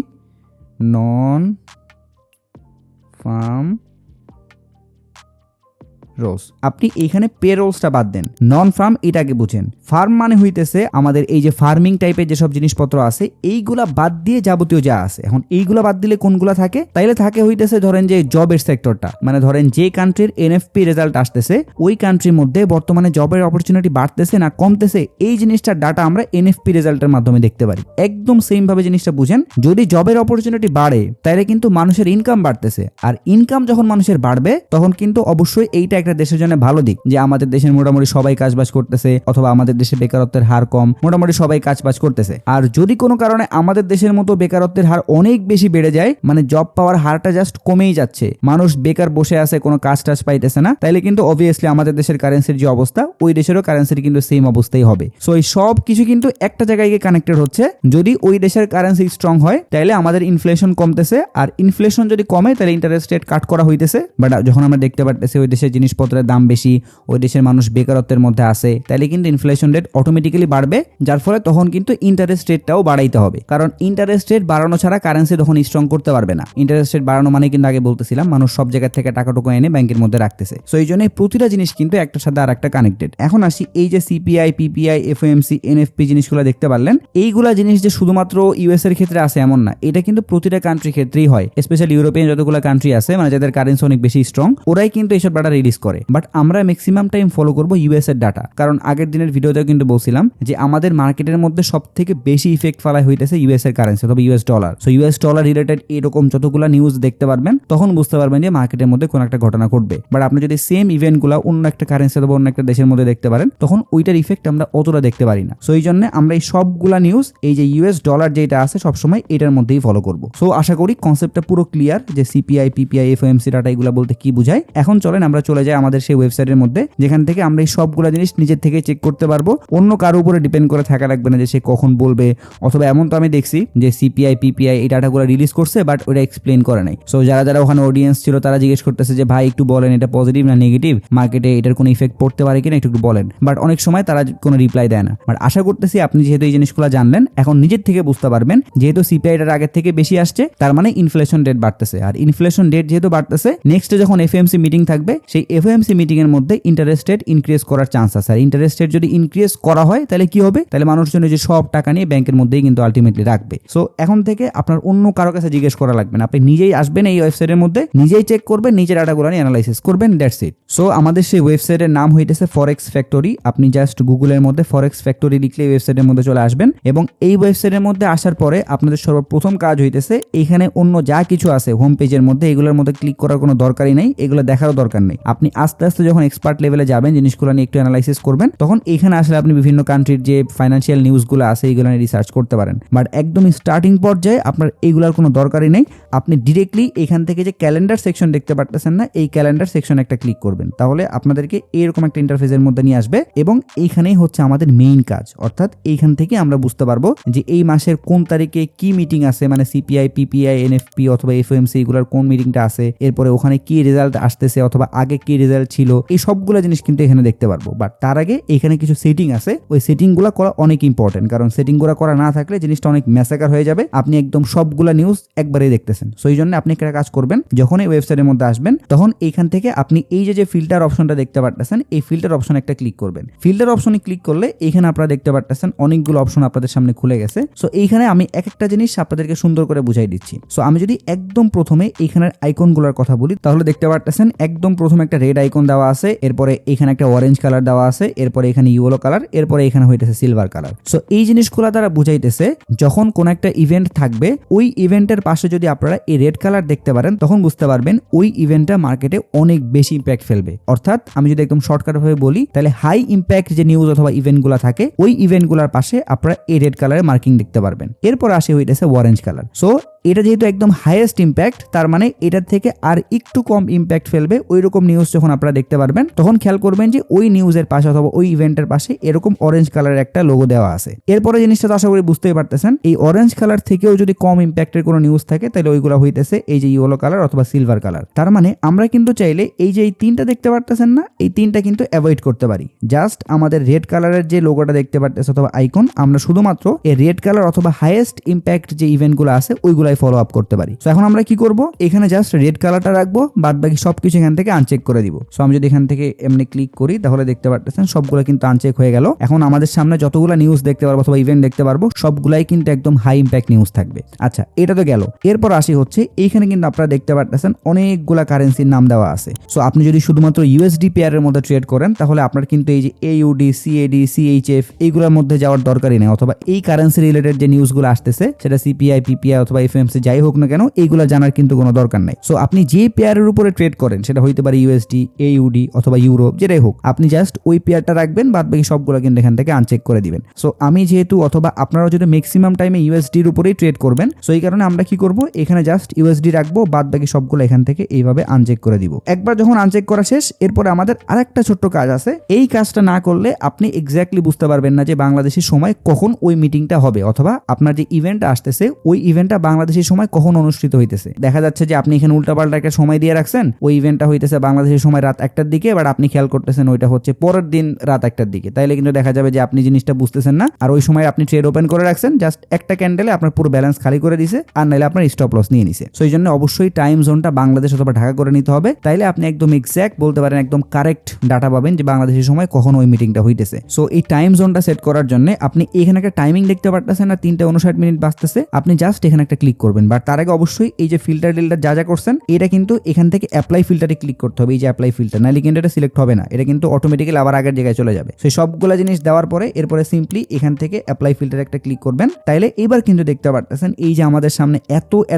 নন ফার্ম রোলস, আপনি এইখানে পে রোলসটা বাদ দেন, নন ফার্ম এটাকে বুঝেন। ফার্ম মানে হইতেছে আমাদের এই যে ফার্মিং টাইপের যেসব জিনিসপত্র আছে এইগুলা বাদ দিয়ে যাবতীয় যা আছে। এখন এইগুলা বাদ দিলে কোনগুলা থাকে? তাইলে থাকে হইতেছে ধরেন যে জবের সেক্টরটা, মানে ধরেন যে কান্ট্রির এনএফপি রেজাল্ট আসতেছে ওই কান্ট্রির মধ্যে বর্তমানে জবের অপরচুনিটি বাড়তেছে না কমতেছে, এই জিনিসটার ডাটা আমরা এনএফপি রেজাল্টের মাধ্যমে দেখতে পারি। একদম সেম ভাবে জিনিসটা বুঝেন, যদি জবের অপরচুনিটি বাড়ে তাহলে কিন্তু মানুষের ইনকাম বাড়তেছে, আর ইনকাম যখন মানুষের বাড়বে তখন কিন্তু অবশ্যই এইটা একটা দেশের জন্য ভালো দিক, যে আমাদের দেশের মোটামুটি সবাই কাজবাজ করতেছে, অথবা আমাদের দেশে বেকারত্বের হার কম, মোটামুটি সবাই কাজবাজ করতেছে। আর যদি কোনো কারণে আমাদের দেশের মতো বেকারত্বের হার অনেক বেশি বেড়ে যায়, মানে জব পাওয়ার হারটা জাস্ট কমেই যাচ্ছে, মানুষ বেকার বসে আছে, কোনো কাজ টাজ পাইতেছে না, তাইলে কিন্তু অবভিয়াসলি আমাদের দেশের কারেন্সির যে অবস্থা ওই দেশেরও কারেন্সির কিন্তু সেম অবস্থাই হবে। সো এই সব কিছু কিন্তু একটা জায়গায় গিয়ে কানেক্টেড হচ্ছে। যদি ওই দেশের কারেন্সি স্ট্রং হয় তাহলে আমাদের ইনফ্লেশন কমতেছে, আর ইনফ্লেশন যদি কমে তাহলে ইন্টারেস্ট রেট কাট করা হইতেছে। বাট যখন আমরা দেখতে পারতেছি ওই দেশের জিনিসপত্রের দাম বেশি, ওই দেশের মানুষ বেকারত্বের মধ্যে আছে, তাহলে কিন্তু ইনফ্লেশন রেট অটোমেটিক্যালি বাড়বে, যার ফলে তখন কিন্তু ইন্টারেস্ট রেটটাও বাড়াইতে হবে, কারণ ইন্টারেস্ট রেট বাড়ানো ছাড়া কারেন্সি তখন স্ট্রং করতে পারবে না। ইন্টারেস্ট রেট বাড়ানো মানে কিন্তু আগে বলতেছিলাম মানুষ সব জায়গা থেকে টাকাটুকু এনে ব্যাংকের মধ্যে রাখতেছে। সো এই জন্য প্রতিটা জিনিস কিন্তু একটার সাথে আর একটা কানেক্টেড। এখন আসি এই যে সিপিআই, পিপিআই, এফওএমসি, এনএফপি জিনিসগুলো দেখতে পারলেন, এইগুলা জিনিস যে শুধুমাত্র ইউএস এর ক্ষেত্রে আছে এমন না, এটা কিন্তু প্রতিটা কান্ট্রির ক্ষেত্রেই হয়। স্পেশালি ইউরোপিয়ান যতগুলো কান্ট্রি আছে, মানে যাদের কারেন্সি অনেক বেশি স্ট্রং, ওরাই কিন্তু এইসব ডাটা রিলিজ করে। বাট আমরা ম্যাক্সিমাম টাইম ফলো করবো ইউএস এর ডাটা, কারণ আগের দিনের ভিডিওতেও কিন্তু বলছিলাম যে আমাদের মার্কেটের মধ্যে সব থেকে বেশি ইফেক্ট ফেলা হইতেছে ইউএস এর কারেন্সি অথবা US dollar. So US dollar related এরকম যতগুলো নিউজ দেখতে পারবেন তখন বুঝতে পারবেন যে মার্কেটের মধ্যে কোন একটা ঘটনা ঘটবে। বাট আপনি যদি সেম ইভেন্ট গুলা অন্য একটা কারেন্সি অথবা অন্য একটা দেশের মধ্যে দেখতে পারেন, তখন ওইটার ইফেক্ট আমরা অতটা দেখতে পারি না। সো এই জন্য আমরা এই সবগুলা নিউজ এই যে ইউএস ডলার যেটা আছে সবসময় এটার মধ্যেই ফলো করবো। সো আশা করি কনসেপ্টটা পুরো ক্লিয়ার যে সিপিআই, পিপিআই, এফওএমসি ডাটা এগুলা বলতে কি বুঝায়। এখন চলেন আমরা চলে যাই আমাদের সেই ওয়েবসাইটের মধ্যে, যেখান থেকে আমরা এই সবগুলা জিনিস নিজের থেকে চেক করতে পারবো। অন্য কারো উপরে ডিপেন্ড করে থাকা লাগবে না যে সে কখন বলবে, অথবা এমন তো আমি দেখছি যে সিপিআই, পিপিআই এই ডাটাগুলো রিলিজ করছে বাট ওটা এক্সপ্লেন করে নাই। সো যারা যারা ওখানে অডিয়েন্স ছিল তারা জিজ্ঞেস করতেছে যে ভাই একটু বলেন এটা পজিটিভ না নেগেটিভ, মার্কেটে এটার কোনো ইফেক্ট পড়তে পারে কিনা একটু বলেন। বাট অনেক সময় তারা কোনো রিপ্লাই দেয় না। বাট আশা করতেছি আপনি যেহেতু এই জিনিসগুলো জানলেন, এখন নিজের থেকে বুঝতে পারবেন যেহেতু সিপিআইটার আগের থেকে বেশি আসছে, তার মানে ইনফ্লেশন রেট বাড়তেছে, আর ইনফ্লেশন রেট যেহেতু বাড়তেছে, নেক্সট যখন এফওএমসি মিটিং থাকবে সেই এফওএমসি মিটিং এর মধ্যে ইন্টারেস্ট রেট ইনক্রিজ করার চান্স আছে। আর ইন্টারেস্ট রেট যদি ইনক্রিজ করা হয় তাহলে কি হবে? তাহলে মানুষজন যে সব টাকা নিয়ে ব্যাংকের মধ্যেই কিন্তু আলটিমেটলি রাখবে। সো এখন থেকে আপনার অন্য কারো কাছে জিজ্ঞেস করা লাগবে না, আপনি নিজেই আসবেন এই ওয়েবসাইটের মধ্যে, নিজেই চেক করবেন, নিজের ডাটাগুলো নিয়ে অ্যানালাইসিস করবেন, দ্যাটস ইট। সো আমাদের সেই ওয়েবসাইটের নাম হইতেছে ফরেক্স ফ্যাক্টরি। আপনি জাস্ট গুগলের মধ্যে ফরেক্স ফ্যাক্টরি লিখলে ওয়েবসাইটের মধ্যে চলে আসবেন, এবং এই ওয়েবসাইটের মধ্যে আসার পরে আপনাদের সর্বপ্রথম কাজ হইতেছে এইখানে অন্য যা কিছু আছে হোম পেজের মধ্যে এগুলোর মধ্যে ক্লিক করার কোনো দরকারই নেই, এগুলো দেখারও দরকার নেই। আপনি আপনি আস্তে আস্তে যখন এক্সপার্ট লেভেলে যাবেন, জিনিসগুলো নিয়ে একটু অ্যানালাইসিস করবেন, তখন এইখানে আসলে আপনি বিভিন্ন কান্ট্রির যে ফাইন্যান্সিয়াল নিউজগুলো আছে এইগুলো নিয়ে রিসার্চ করতে পারেন। বাট একদম স্টার্টিং পর্যায়ে আপনার এইগুলোর কোনো দরকারই নেই। আপনি ডিরেক্টলি এখান থেকে যে ক্যালেন্ডার সেকশন দেখতে পারতেছেন না, এই ক্যালেন্ডার সেকশন একটা ক্লিক করবেন, তাহলে আপনাদেরকে এরকম একটা ইন্টারফেসের মধ্যে নিয়ে আসবে এবং এইখানেই হচ্ছে আমাদের মেইন কাজ। অর্থাৎ এইখান থেকে আমরা বুঝতে পারবো যে এই মাসের কোন তারিখে কি মিটিং আছে, মানে সিপিআই, পিপিআই, এনএফপি অথবা এফওএমসি এগুলোর কোন মিটিংটা আছে, এরপরে ওখানে কি রেজাল্ট আসতেছে অথবা আগে কি রেজাল্ট ছিল, এই সবগুলো জিনিস কিন্তু এখানে দেখতে পারবো। বাট তার আগে এখানে কিছু সেটিং আছে, ওই সেটিং গুলা করা অনেক ইম্পর্টেন্ট, কারণ সেটিং গুলা করা না থাকলে জিনিসটা অনেক ম্যাসাকার হয়ে যাবে, আপনি একদম সবগুলা নিউজ একবারেই দেখতেছেন। সো এই জন্য আপনি একটা কাজ করবেন, যখন এই ওয়েবসাইটের মধ্যে আসবেন তখন এইখান থেকে আপনি এই যে ফিল্টার অপশনটা দেখতে পারতেছেন, এই ফিল্টার অপশন একটা ক্লিক করবেন। ফিল্টার অপশনে ক্লিক করলে এখানে আপনারা দেখতে পারতেছেন অনেকগুলো অপশন আপনাদের সামনে খুলে গেছে। সো এইখানে আমি এক একটা জিনিস আপনাদেরকে সুন্দর করে বুঝাই দিচ্ছি। সো আমি যদি একদম প্রথমে এইখানের আইকনগুলোর কথা বলি, তাহলে দেখতে পারতেছেন একদম প্রথমে একটা রেড আইকন দেওয়া আছে, এরপরে এখানে একটা অরেঞ্জ কালার দেওয়া আছে, এরপরে এখানে ইয়েলো কালার, এরপরে এখানে হইতেছে সিলভার কালার। সো এই জিনিসগুলো দ্বারা বুঝাইতেছে যখন কোন একটা ইভেন্ট থাকবে, ওই ইভেন্টের পাশে যদি আপনারা এই রেড কালার দেখতে পারেন, তখন বুঝতে পারবেন ওই ইভেন্টটা মার্কেটে অনেক বেশি ইম্প্যাক্ট ফেলবে। অর্থাৎ আমি যদি একদম শর্টকাট ভাবে বলি, তাহলে হাই ইম্প্যাক্ট যে নিউজ অথবা ইভেন্টগুলো থাকে, ওই ইভেন্টগুলোর পাশে আপনারা এই রেড কালারের মার্কিং দেখতে পারবেন। এরপর আসে হইতেছে অরেঞ্জ কালার। সো এটা যেহেতু একদম হাইয়েস্ট ইম্প্যাক্ট, তার মানে এটার থেকে আর একটু কম ইম্প্যাক্ট ফেলবে ওই রকম নিউজ যখন আপনারা দেখতে পারবেন, তখন খেয়াল করবেন যে ওই নিউজের পাশে অথবা ওই ইভেন্টের পাশে এরকম অরেঞ্জ কালারের একটা লোগো দেওয়া আছে। এরপরে জিনিসটা তো আশা করি বুঝতেই পারতেছেন, এই অরেঞ্জ কালার থেকেও যদি কম ইম্প্যাক্টের কোনো নিউজ থাকে, তাহলে ওইগুলো হইতেছে এই যে ইয়েলো কালার অথবা সিলভার কালার। তার মানে আমরা কিন্তু চাইলে এই যে এই তিনটা দেখতে পারতেছেন না, এই তিনটা কিন্তু অ্যাভয়েড করতে পারি। জাস্ট আমাদের রেড কালারের যে লোগোটা দেখতে পারতেছে অথবা আইকন, আমরা শুধুমাত্র এই রেড কালার অথবা হাইয়েস্ট ইম্প্যাক্ট যে ইভেন্টগুলো আছে ওইগুলাই ফলো আপ করতে পারি। সো এখন আমরা কি করব, এখানে জাস্ট রেড কালারটা রাখবো, বাদ বাকি সবকিছু এখান থেকে আনচেক করে দিব। সো আমি যদি এখান থেকে এমনি ক্লিক করি, তাহলে দেখতে পারতেছেন সবগুলো কিন্তু আনচেক হয়ে গেল। এখন আমাদের সামনে যতগুলো নিউজ দেখতে পারবো অথবা ইভেন্ট দেখতে পারবো, সবগুলাই কিন্তু একদম হাই ইম্প্যাক্ট নিউজ থাকবে। আচ্ছা, এটা তো গেল। এরপর আসি হচ্ছে এইখানে কিন্তু আপনারা দেখতে পারতেছেন অনেকগুলা কারেন্সির নাম দেওয়া আছে। সো আপনি যদি শুধুমাত্র ইউএসডি পেয়ারের মধ্যে ট্রেড করেন, তাহলে আপনার কিন্তু এই যে AUD, CAD, CHF এইগুলোর মধ্যে যাওয়ার দরকারই নেই, অথবা এই কারেন্সি রিলেটেড যে নিউজগুলো আসতেছে, সেটা সিপিআই, পিপিআই অথবা এফএমসি যাই হোক না কেন, এইগুলো জানার কিন্তু কোনো দরকার নাই। সো আপনি যে পেয়ারের উপরে ট্রেড করেন, সেটা হইতে পারে ইউএসডি, AUD অথবা ইউরো, যেটাই হোক, আপনি জাস্ট ওই পেয়ারটা রাখবেন, বাদ বাকি সবগুলো কিন্তু এখান থেকে আনচেক করে দিবেন। সো আমি যেহেতু অথবা আপনারাও যদি ম্যাক্সিমাম টাইমে ইউএসডির উপরেই ট্রেড করবেন, সো এই কারণে আমরা কি করব, এখানে জাস্ট ইউএসডি রাখবো, বাদ বাকি সবগুলো এখান থেকে এইভাবে আনচেক করে দিব। একবার যখন আনচেক করা শেষ, এরপরে আমাদের আরেকটা ছোট্ট কাজ আছে। এই কাজটা না করলে আপনি এক্স্যাক্টলি বুঝতে পারবেন না যে বাংলাদেশের সময় কখন ওই মিটিংটা হবে, অথবা আপনার যে ইভেন্টটা আসতেছে ওই ইভেন্টটা বাংলাদেশের সময় কখন অনুষ্ঠিত হইতেছে। দেখা যাচ্ছে যে আপনি এখানে উল্টাপাল্টা একটা সময় দিয়ে রাখছেন, ওই ইভেন্টটা হইতেছে বাংলাদেশের সময় রাত 1টার দিকে, বাট আপনি খেয়াল করতেছেন ওইটা হচ্ছে পরের দিন রাত 1টার দিকে। তাইলে কিন্তু দেখা যাবে যে আপনি জিনিসটা বুঝতেছেন না, আর ওই সময় আপনি ট্রেড ওপেন করে রাখছেন, জাস্ট একটা ক্যান্ডেলে আপনার পুরো ব্যালেন্স খালি করে দিছে, আর নাইলে আপনার স্টপ লস নিয়ে নিছে। সো এই জন্য অবশ্যই টাইম জোনটা বাংলাদেশ অথবা ঢাকা করে নিতে হবে, তাইলে আপনি একদম এক্স্যাক্ট বলতে পারেন, একদম কারেক্ট ডাটা পাবেন যে বাংলাদেশের সময় কখন ওই মিটিংটা হইতেছে। সো এই টাইম জোনটা সেট করার জন্য আপনি এখানে একটা টাইমিং দেখতে পারতেছেন না, 3:59 বাজতেছে, আপনি জাস্ট এখানে একটা ক্লিক করবেন। বাট তার আগে অবশ্যই এই যে ফিল্টার ডিলটা যা যা করছেন, এটা কিন্তু এখান থেকে অ্যাপ্লাই ফিল্টারে ক্লিক করতে হবে। এই যে অ্যাপ্লাই ফিল্টার, নাইলে কিন্তু এটা সিলেক্ট হবে না, এটা কিন্তু অটোমেটিক্যালি আবার আগের জায়গায় চলে যাবে। সেই সবগুলো জিনিস দেওয়ার পরে এরপরে সিম্পলি এখান থেকে অ্যাপ্লাই ফিল্টারে একটা ক্লিক করবেন। তাইলে এবার কিন্তু দেখতে পারতেছেন এই যে আমাদের সামনে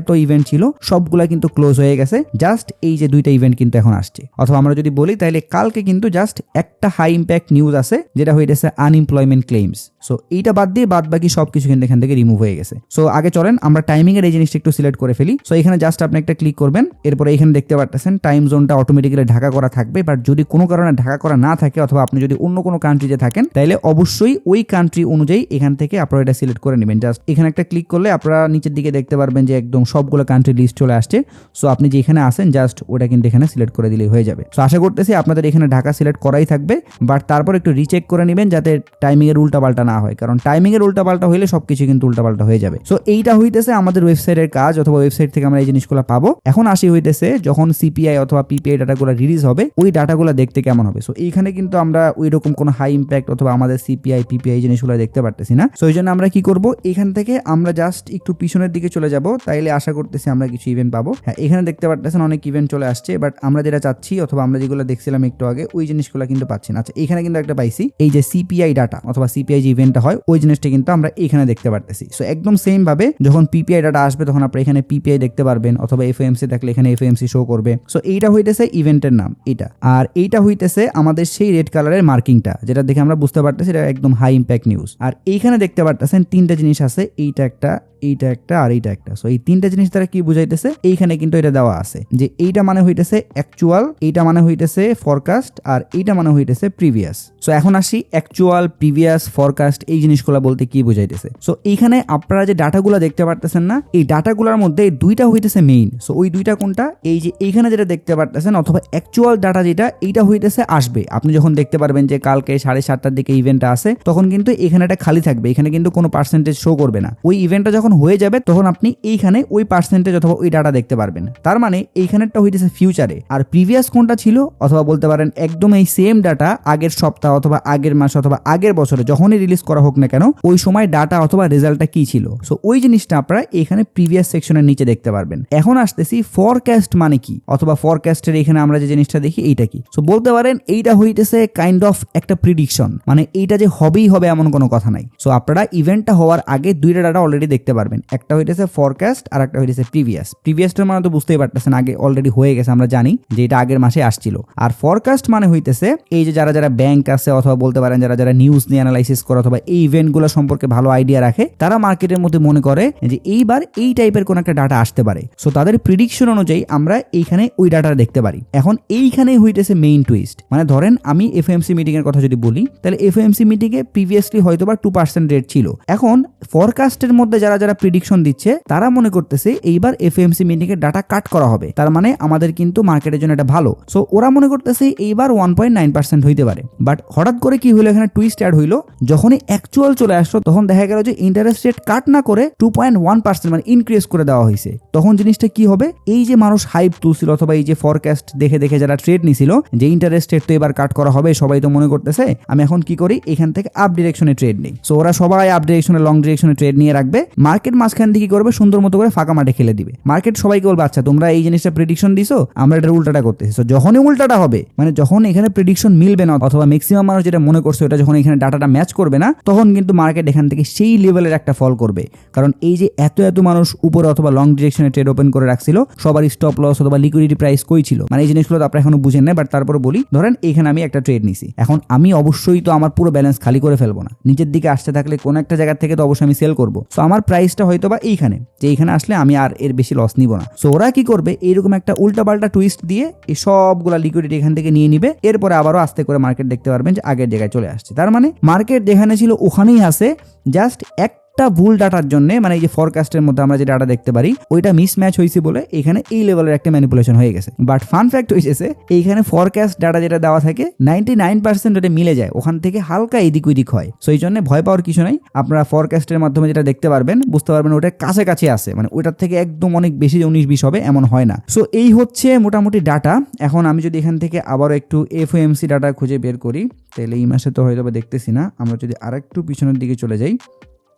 এত ইভেন্ট ছিল, সবগুলা কিন্তু ক্লোজ হয়ে গেছে। জাস্ট এই যে 2টা ইভেন্ট কিন্তু এখন আসছে। অথবা আমরা যদি বলি, তাইলে কালকে কিন্তু জাস্ট একটা হাই ইম্প্যাক্ট নিউজ আছে, যেটা হইতেছে আনএমপ্লয়মেন্ট ক্লেইমস। সো এইটা বাদ দিয়ে বাদ বাকি সবকিছু কিন্তু এখান থেকে রিমুভ হয়ে গেছে। সো আগে চলেন আমরা টাইমিং এর এই জিনিসটা একটু সিলেক্ট করে ফেলি। সো এখানে জাস্ট আপনি একটা ক্লিক করবেন, এরপরে এখানে দেখতে পারতেছেন টাইম জোনটা অটোমেটিক্যালি ঢাকা করা থাকবে। বাট যদি কোনো কারণে ঢাকা করা না থাকে, অথবা আপনি যদি অন্য কোনো কান্ট্রিতে থাকেন, তাহলে অবশ্যই ওই কান্ট্রি অনুযায়ী এখান থেকে আপনারা এটা সিলেক্ট করে নেবেন। জাস্ট এখানে একটা ক্লিক করলে আপনারা নিচের দিকে দেখতে পারবেন যে একদম সবগুলো কান্ট্রি লিস্ট চলে আসছে। সো আপনি যে এখানে আসেন, জাস্ট ওটা কিন্তু এখানে সিলেক্ট করে দিলেই হয়ে যাবে। সো আশা করতেছি আপনাদের এখানে ঢাকা সিলেক্ট করাই থাকবে, বাট তারপর একটু রিচেক করে নেবেন যাতে টাইমিং এর উল্টাপাল্টা না হয়, কারণ টাইমিং এর উল্টাপাল্টা হইলে সবকিছু কিন্তু উল্টাপাল্টা হয়ে যাবে। সো এইটা হইতেছে আমাদের ওয়েবসাইটের কাজ, অথবা ওয়েবসাইট থেকে আমরা এই জিনিসগুলো পাবো। এখন আসি হইতেছে যখন সিপিআই অথবা পিপিআই ডাটাগুলো রিলিজ হবে, ওই ডাটাগুলো দেখতে কেমন হবে। সো এইখানে কিন্তু আমরা ওই রকম কোনো হাই ইম্প্যাক্ট অথবা আমাদের সিপিআই, পিপিআই জিনিসগুলো দেখতে পারতেছি না। সো এই জন্য আমরা কি করব, এখান থেকে আমরা জাস্ট একটু পিছনের দিকে চলে যাব, তাইলে আশা করতেছি আমরা কিছু ইভেন্ট পাবো। হ্যাঁ, এখানে দেখতে পারতেছেন অনেক ইভেন্ট চলে আসছে, বাট আমরা যেটা চাচ্ছি অথবা আমরা যেগুলো দেখছিলাম একটু আগে, ওই জিনিসগুলো কিন্তু পাচ্ছি না। আচ্ছা, এখানে কিন্তু একটা পাইছি, এই যে সিপিআই ডাটা অথবা সিপিআই যে ইভেন্টটা হয় ওই জিনিসটা কিন্তু আমরা এখানে দেখতে পারতেছি। সো একদম সেম ভাবে যখন পিপিআই ডাটা আসবে তখন আপনারা এখানে পিপিআই দেখতে পারবেন, অথবা এফএমসি থাকলে এখানে এফএমসি শো করবে। সো এইটা হইতেছে ইভেন্টের নাম এটা, আর এইটা হইতেছে আমাদের সেই রেড কালারের মার্কিংটা, যেটা দেখে আমরা বুঝতে পারতেছি এটা একদম হাই ইম্প্যাক্ট নিউজ। আর এইখানে দেখতে পারতেছেন তিনটা জিনিস আছে, এইটা একটা, এইটা একটা আর এইটা একটা। সো এই তিনটা জিনিস দ্বারা কি বুঝাইতেছে, এইখানে কিন্তু এটা দেওয়া আছে যে এইটা মানে হইতেছে অ্যাকচুয়াল, এইটা মানে হইতেছে ফরকাস্ট, আর এইটা মানে হইতেছে প্রিভিয়াস। সো এখন আসি অ্যাকচুয়াল, প্রিভিয়াস, ফরকাস্ট এই জিনিসগুলো বলতে কি বুঝাইতেছে। সো এইখানে আপনারা যে ডাটাগুলো দেখতে পারতেছেন না, এই ডাটাগুলোর মধ্যে এই দুইটা হইতেছে মেইন। সো ওই দুইটা কোনটা, এই যে এইখানে যেটা দেখতে পারতেছেন অথবা অ্যাকচুয়াল ডাটা যেটা, এইটা হইতেছে আসবে। আপনি যখন দেখতে পারবেন যে কালকে 7:30টার দিকে ইভেন্টটা আছে, তখন কিন্তু এখানে একটা খালি থাকবে, এখানে কিন্তু কোনো পার্সেন্টেজ শো করবে না। ওই ইভেন্টটা যখন হয়ে যাবে তখন আপনি এইখানে ওই পার্সেন্টেজ অথবা ওই ডাটা দেখতে পারবেন। তার মানে এইখানেরটা হইতেছে ফিউচারে, আর প্রিভিয়াস কোনটা ছিল, অথবা বলতে পারেন একদম এই সেম ডাটা আগের সপ্তাহ অথবা আগের মাস অথবা আগের বছরে যখনই রিলিজ করা হোক না কেন, ওই সময় ডাটা অথবা রেজাল্টটা কি ছিল। সো ওই জিনিসটা আপনারা এখানে প্রিভিয়াস সেকশনের নিচে দেখতে পারবেন। এখন আসতেছি ফরকাস্ট মানে কি, অথবা ফরকাস্টের এখানে আমরা যে জিনিসটা দেখি এইটা কি। সো বলতে পারেন এইটা হইতেছে কাইন্ড অফ একটা প্রিডিকশন, মানে এইটা যে হবেই হবে এমন কোনো কথা নাই। সো আপনারা ইভেন্টটা হওয়ার আগে দুইটা ডাটা অলরেডি দেখতে পারবেন, একটা হইতেছে ফরকাস্ট আর একটা হইতেছে প্রিভিয়াস। প্রিভিয়াসটার মানে তো বুঝতেই পারতেছেন আগে অলরেডি হয়ে গেছে, আমরা জানি যে এটা আগের মাসে আসছিল। আর ফরকাস্ট মানে হইতেছে এই যে যারা যারা ব্যাংক আছে অথবা বলতে পারেন যারা যারা নিউজ নিয়ে অ্যানালাইসিস করে অথবা এই ইভেন্টগুলো সম্পর্কে ভালো আইডিয়া রাখে, তারা মার্কেটের মধ্যে মনে করে যে এইবার এই টাইপের কোন একটা ডাটা আসতে পারে। সো তাদের প্রিডিকশন অনুযায়ী আমরা এইখানে ওই ডাটা দেখতে পারি। এখন এইখানে হইতেছে মেইন টুইস্ট, মানে ধরেন আমি এফএমসি মিটিং এর কথা যদি বলি, তাহলে এফএমসি মিটিং এ প্রিভিয়াসলি হয়তো বা 2% রেট ছিল। এখন ফরকাস্টের মধ্যে যারা যারা প্রিডিকশন দিচ্ছে তারা মনে করতেছে এইবার এফএমসি মিটিং এর ডাটা কাট করা হবে, তার মানে আমাদের কিন্তু মার্কেটের জন্য এটা ভালো। সো ওরা মনে করতেছে এইবার 1.9% হইতে পারে। বাট হঠাৎ করে কি হলো, এখানে টুইস্ট অ্যাড হইলো, যখনই অ্যাকচুয়াল চলে আসলো তখন দেখা গেল যে ইন্টারেস্ট রেট কাট না করে 2.1% মানে ইনক্রিজ করে দেওয়া হয়েছে। তখন জিনিসটা কি হবে, এই যে মানুষ হাইপ তুলছিল অথবা এই যে ফরকাস্ট দেখে দেখে যারা ট্রেড নিছিল যে ইন্টারেস্ট রেট তো এবার কাট করা হবে, সবাই তো মনে করতেছে আমি এখন কি করি, এখান থেকে আপ ডিরেকশনে ট্রেড নেই। সো ওরা সবাই আপ ডিরেকশনে লং ডিরেকশনে ট্রেড নিয়ে রাখবে, মার্কেট মাঝখান থেকে কি করবে, সুন্দর মতো করে ফাঁকা মাঠে খেলে দিবে। মার্কেট সবাইকে বলবে আচ্ছা তোমরা এই জিনিসটা প্রেডিকশন দিছো, আমরা এটার উল্টাটা করতেছি। সো যখনই উল্টাটা হবে, মানে যখন এখানে প্রেডিকশন মিলবে না অথবা ম্যাক্সিমাম মানুষ যেটা মনে করছে ওটা যখন এখানে ডাটাটা ম্যাচ করবে না, তখন কিন্তু মার্কেট এখান থেকে সেই লেভেলের একটা ফল করবে। কারণ এই যে এত মানুষ উপরে অথবা লং ডিরেকশনে ট্রেড ওপেন করে রাখছিল, সবার স্টপ লস অথবা লিকুইডিটি প্রাইস কই ছিল, মানে এই জিনিসগুলো তো আপনারা এখনো বুঝেন না। বাট তারপরে বলি, ধরেন এখানে আমি একটা ট্রেড নিছি, এখন আমি অবশ্যই তো আমার পুরো ব্যালেন্স খালি করে ফেলবো না, নিচের দিকে আসতে থাকলে কোন একটা জায়গা থেকে তো অবশ্যই আমি সেল করবো। সো আমার প্রাইসটা হয়তো বা এইখানে, যে এইখানে আসলে আমি আর এর বেশি লস নিব না। সো ওরা কি করবে, এইরকম একটা উল্টাপাল্টা টুইস্ট দিয়ে এই সবগুলা লিকুইডিটি এখান থেকে নিয়ে নিবে, এরপরে আবারও আস্তে করে মার্কেট দেখতে পারবেন যে আগের জায়গায় চলে আসছে। তার মানে মার্কেট যেখানে ছিল ওখানেই আছে, জাস্ট একটা ভুল ডাটার জন্য, মানে এই যে ফরকাস্টের মধ্যে আমরা যে ডাটা দেখতে পারি ওইটা মিসম্যাচ হয়েছে বলে এখানে এই লেভেলের একটা ম্যানিপুলেশন হয়ে গেছে। বাট ফান ফ্যাক্ট হয়েছে এইখানে ফরকাস্ট ডাটা যেটা দেওয়া থাকে 99% ওটা মিলে যায়, ওখান থেকে হালকা এদিক ওইদিক হয়। সো এই জন্য ভয় পাওয়ার কিছু নাই, আপনারা ফরকাস্টের মাধ্যমে যেটা দেখতে পারবেন বুঝতে পারবেন ওটার কাছাকাছি আছে, মানে ওইটার থেকে একদম অনেক বেশি 19-20 হবে এমন হয় না। সো এই হচ্ছে মোটামুটি ডাটা। এখন আমি যদি এখান থেকে আবারও একটু এফওএমসি ডাটা খুঁজে বের করি, তাহলে এই মাসে তো হয়তো দেখতেছি না, আমরা যদি আরেকটু পিছনের দিকে চলে যাই